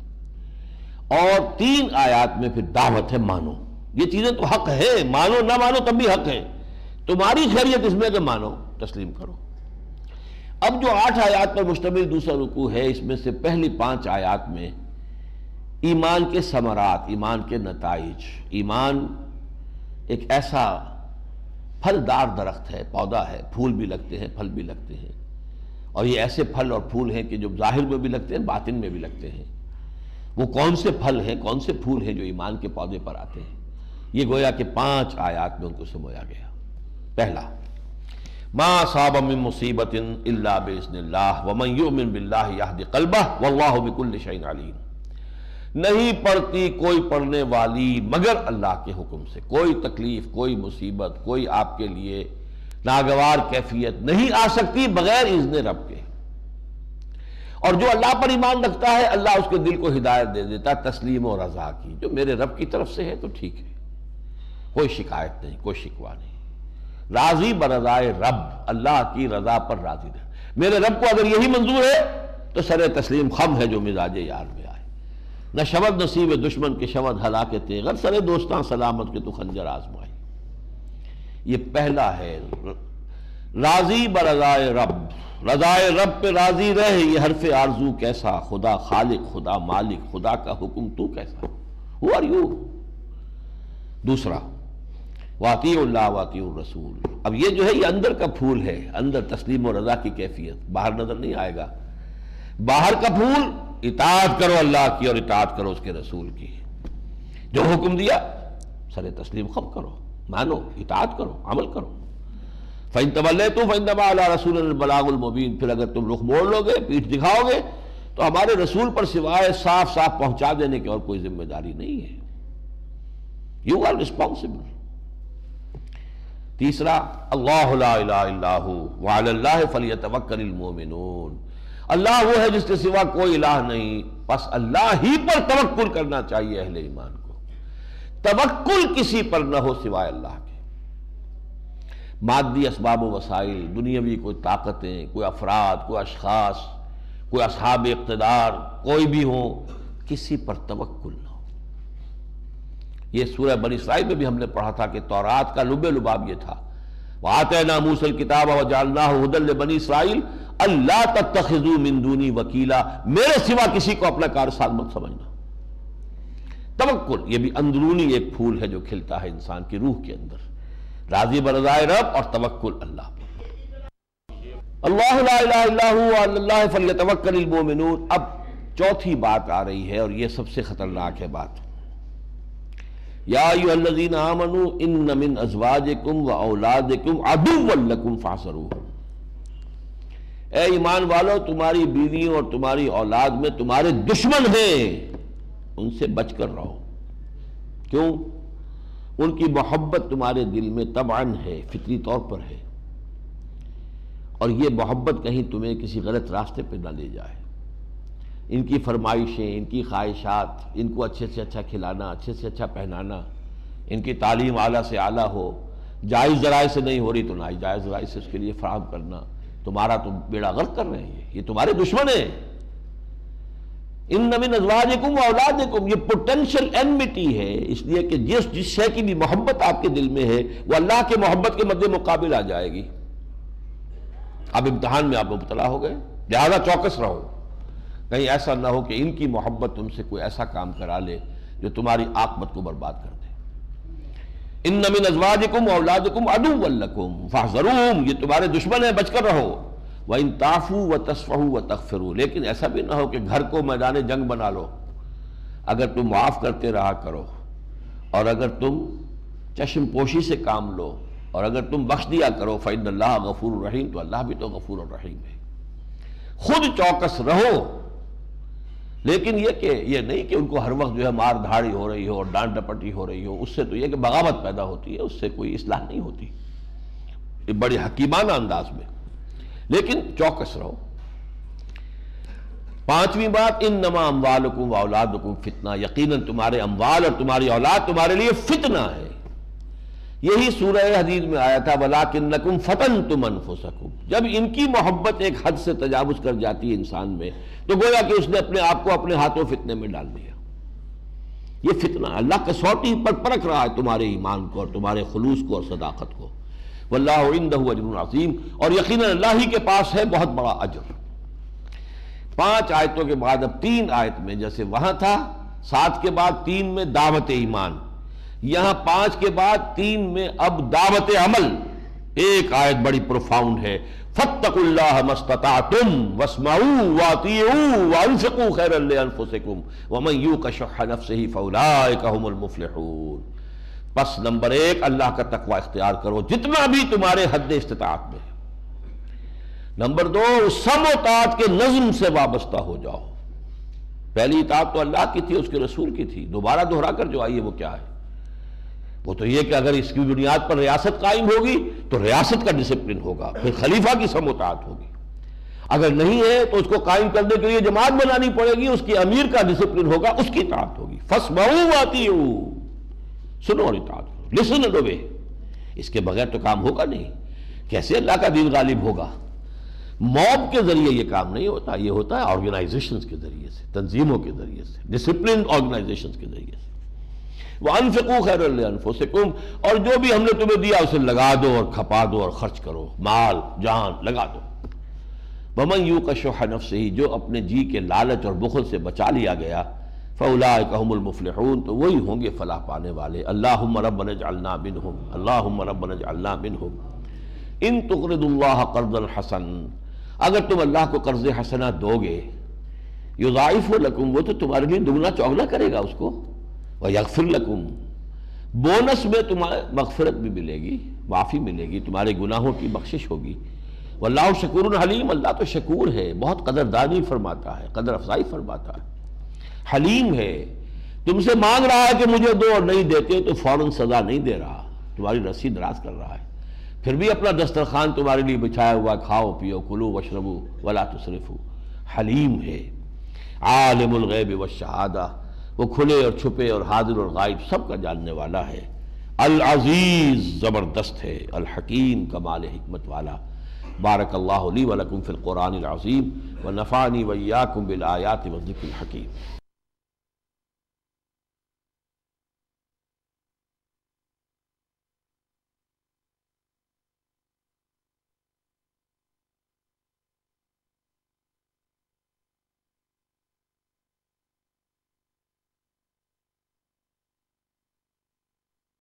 اور 3 آیات میں پھر دعوت ہے مانو۔ یہ چیزیں تو حق ہے، مانو نہ مانو تب بھی حق ہے، تمہاری خیریت اس میں کہ مانو، تسلیم کرو۔ اب جو 8 آیات پر مشتمل دوسرا رکوع ہے، اس میں سے پہلی 5 آیات میں ایمان کے ثمرات، ایمان کے نتائج، ایمان ایک ایسا پھلدار درخت ہے، پودا ہے، پھول بھی لگتے ہیں، پھل بھی لگتے ہیں، اور یہ ایسے پھل اور پھول ہیں کہ جو ظاہر میں بھی لگتے ہیں، باطن میں بھی لگتے ہیں۔ وہ کون سے پھل ہیں، کون سے پھول ہیں جو ایمان کے پودے پر آتے ہیں؟ یہ گویا کہ 5 آیات میں ان کو سمویا گیا۔ پہلا، ما اصاب من مصیبت الا باذن اللہ ومن یؤمن باللہ یہد قلبہ واللہ بکل شیء علیم۔ نہیں پڑتی کوئی پڑھنے والی مگر اللہ کے حکم سے، کوئی تکلیف، کوئی مصیبت، کوئی آپ کے لیے ناگوار کیفیت نہیں آ سکتی بغیر اذن رب کے۔ اور جو اللہ پر ایمان رکھتا ہے اللہ اس کے دل کو ہدایت دے دیتا ہے تسلیم و رضا کی، جو میرے رب کی طرف سے ہے تو ٹھیک ہے، کوئی شکایت نہیں، کوئی شکوہ نہیں، راضی برضائے رب، اللہ کی رضا پر راضی رہے۔ میرے رب کو اگر یہی منظور ہے تو سر تسلیم خم ہے جو مزاج یار میں آئے، نہ شود نصیب دشمن کے شود ہلاک تیغر، سر دوستاں سلامت کے تو خنجر آزمائی۔ یہ پہلا ہے، راضی برضائے رب، رضائے رب پہ راضی رہ، یہ حرف آرزو کیسا، خدا خالق، خدا مالک، خدا کا حکم تو کیسا، who are you؟ دوسرا، واطیعوا اللہ واطیعوا الرسول۔ اب یہ جو ہے یہ اندر کا پھول ہے، اندر تسلیم و رضا کی کیفیت، باہر نظر نہیں آئے گا۔ باہر کا پھول اطاعت کرو اللہ کی اور اطاعت کرو اس کے رسول کی، جو حکم دیا سر تسلیم خم کرو، مانو، اطاعت کرو، عمل کرو۔ فَإِن تَوَلَّيْتُمْ فَإِنَّمَا عَلَىٰ رَسُولِنَا الْبَلَاغُ الْمُبِينُ، پھر اگر تم رخ موڑ لو گے، پیٹھ دکھاؤ گے تو ہمارے رسول پر سوائے صاف صاف پہنچا دینے کی اور کوئی ذمہ داری نہیں ہے۔ You are responsible۔ تیسرا، اللہ لا الہ الا ھو وعلی اللہ فلیتوکل المؤمنون۔ اللہ وہ ہے جس کے سوا کوئی الہ نہیں، بس اللہ ہی پر توکل کرنا چاہیے اہل ایمان کو۔ توکل کسی پر نہ ہو سوائے اللہ کے۔ مادی اسباب و وسائل، دنیاوی کوئی طاقتیں، کوئی افراد، کوئی اشخاص، کوئی اصحاب اقتدار، کوئی بھی ہو، کسی پر توکل نہ ہو۔ یہ سورہ بنی اسرائیل میں بھی ہم نے پڑھا تھا کہ تورات کا لب لباب یہ تھا، وَآتَيْنَا مُوسَى الْكِتَابَ وَجَعَلْنَاهُ هُدًى لِبَنِي إِسْرَائِيلَ أَلَّا تَتَّخِذُوا مِن دُونِي وَكِيلًا، میرے سوا کسی کو اپنا کارساز مت سمجھنا۔ توکل یہ بھی اندرونی ایک پھول ہے جو کھلتا ہے انسان کی روح کے اندر، راضی برضائے رب اور توکل اللہ پر۔ اللہ لا الہ الا ھو وعلی اللہ فلیتوکل المؤمنون۔ اب چوتھی بات آ رہی ہے اور یہ سب سے خطرناک ہے بات، یا ایھا الذین آمنوا ان من ازواجکم واولادکم عدوا لکم فاحذروہم۔ اے ایمان والو، تمہاری بیویوں اور تمہاری اولاد میں تمہارے دشمن ہیں، ان سے بچ کر رہو۔ کیوں؟ ان کی محبت تمہارے دل میں طبعاً ہے، فطری طور پر ہے، اور یہ محبت کہیں تمہیں کسی غلط راستے پہ نہ لے جائے۔ ان کی فرمائشیں، ان کی خواہشات، ان کو اچھے سے اچھا کھلانا، اچھے سے اچھا پہنانا، ان کی تعلیم اعلیٰ سے اعلیٰ ہو، جائز ذرائع سے نہیں ہو رہی تو ناجائز ذرائع سے اس کے لیے فراہم کرنا، تمہارا تو بیڑا غرق کر رہے ہیں، یہ تمہارے دشمن ہیں۔ ان من ازواجکم واولادکم، یہ پوٹینشل اینمٹی ہے، اس لیے کہ جس شے کی بھی محبت آپ کے دل میں ہے وہ اللہ کے محبت کے مد مقابل آ جائے گی۔ اب امتحان میں آپ مبتلا ہو گئے، لہذا چوکس رہو، کہیں ایسا نہ ہو کہ ان کی محبت تم سے کوئی ایسا کام کرا لے جو تمہاری عاقبت کو برباد کر دے۔ ان من ازواجکم واولادکم عدوا لکم فاحذروہم، یہ تمہارے دشمن ہیں، بچ کر رہو۔ وَإِن تَعْفُوا وَتَصْفَحُوا وَتَغْفِرُوا، لیکن ایسا بھی نہ ہو کہ گھر کو میدان جنگ بنا لو۔ اگر تم معاف کرتے رہا کرو، اور اگر تم چشم پوشی سے کام لو، اور اگر تم بخش دیا کرو، فَإِنَّ اللَّهَ غَفُورٌ رَحِيمٌ، تو اللہ بھی تو غفور الرحیم ہے۔ خود چوکس رہو، لیکن یہ کہ یہ نہیں کہ ان کو ہر وقت جو ہے مار دھاڑی ہو رہی ہو اور ڈانٹ ڈپٹی ہو رہی ہو، اس سے تو یہ کہ بغاوت پیدا ہوتی ہے، اس سے کوئی اصلاح نہیں ہوتی، یہ بڑی حکیمانہ انداز میں، لیکن چوکس رہو۔ پانچویں بات، انما اموالکم واولادکم فتنہ، یقیناً تمہارے اموال اور تمہاری اولاد تمہارے لیے فتنہ ہے۔ یہی سورہ حدید میں آیا تھا، وَلَٰكِنَّكُمْ فَتَنْتُمْ أَنفُسَكُمْ۔ جب ان کی محبت ایک حد سے تجاوز کر جاتی ہے انسان میں تو گویا کہ اس نے اپنے آپ کو اپنے ہاتھوں فتنے میں ڈال دیا۔ یہ فتنہ اللہ کسوٹی پر پرکھ رہا ہے تمہارے ایمان کو اور تمہارے خلوص کو اور صداقت کو۔ واللہ عندہ اجر عظیم، اور یقیناً اللہ ہی کے پاس ہے بہت بڑا اجر۔ 5 آیتوں کے بعد اب 3 آیت میں جیسے وہاں تھا، 7 کے بعد 3 میں دعوت ایمان، یہاں 5 کے بعد 3 میں اب دعوت عمل. ایک آیت بڑی پروفاؤنڈ ہے، فاتقوا اللہ ما استطعتم واسمعوا واطیعوا وانفقوا خیرا لانفسکم ومن یوق شح نفسہ فاولئک هم المفلحون. پس نمبر 1 اللہ کا تقوی اختیار کرو جتنا بھی تمہارے حد استطاعت میں. نمبر 2 سم و طاعت کے نظم سے وابستہ ہو جاؤ. پہلی اطاعت تو اللہ کی تھی، اس کے رسول کی تھی، دوبارہ دہرا کر جو آئی ہے وہ کیا ہے؟ وہ تو یہ کہ اگر اس کی بنیاد پر ریاست قائم ہوگی تو ریاست کا ڈسپلن ہوگا، پھر خلیفہ کی سم و طاعت ہوگی. اگر نہیں ہے تو اس کو قائم کرنے کے لیے جماعت بنانی پڑے گی، اس کی امیر کا ڈسپلن ہوگا، اس کی اطاعت ہوگی. فاسمعوا واطیعوا، سنو اور اطاعت کرو، لسن اینڈ اوبے. اس کے بغیر تو کام ہوگا نہیں. کیسے اللہ کا دین غالب ہوگا؟ موب کے ذریعے یہ کام نہیں ہوتا، یہ ہوتا ہے آرگنائزیشنز کے ذریعے سے، تنظیموں کے ذریعے سے، ڈسپلن آرگنائزیشنز کے ذریعے سے. وَأَنفِقُوا خَيْرًا لِأَنفُسِكُمْ، اور جو بھی ہم نے تمہیں دیا اسے لگا دو اور کھپا دو اور خرچ کرو، مال جان لگا دو. وَمَن يُوقَ شُحَّ نَفْسِهِ، جو اپنے جی کے لالچ اور بخل سے بچا لیا گیا، فَأُولَٰئِكَ هُمُ الْمُفْلِحُونَ، تو وہی ہوں گے فلاح پانے والے. اللہم ربنا اجعلنا منہم، اللہم ربنا اجعلنا منہم. ان تقرضوا اللہ قرضا حسنا، اگر تم اللہ کو قرض حسنہ دو گے، یضاعف لکم، وہ تو تمہارے لیے دگنا چوگنا کرے گا اس کو. وَيَغْفِرْ لَكُمْ، بونس میں تمہیں مغفرت بھی ملے گی، معافی ملے گی، تمہارے گناہوں کی بخشش ہوگی. واللہ شکور حلیم، اللہ تو شکور ہے، بہت قدردانی فرماتا ہے، قدر افزائی فرماتا ہے، حلیم ہے. تم سے مانگ رہا ہے کہ مجھے دو اور نہیں دیتے تو فوراً سزا نہیں دے رہا، تمہاری رسی دراز کر رہا ہے. پھر بھی اپنا دسترخوان تمہارے لیے بچھایا ہوا، کھاؤ پیو، کلو واشربو ولا تسرفوا. حلیم ہے. عالم الغیب والشہادہ، وہ کھلے اور چھپے اور حاضر اور غائب سب کا جاننے والا ہے. العزیز، زبردست ہے. الحکیم، کمال حکمت والا. بارک اللہ لی ولکم فی القرآن العظیم ونفعنی وإیاکم بالآیات والذکر الحکیم.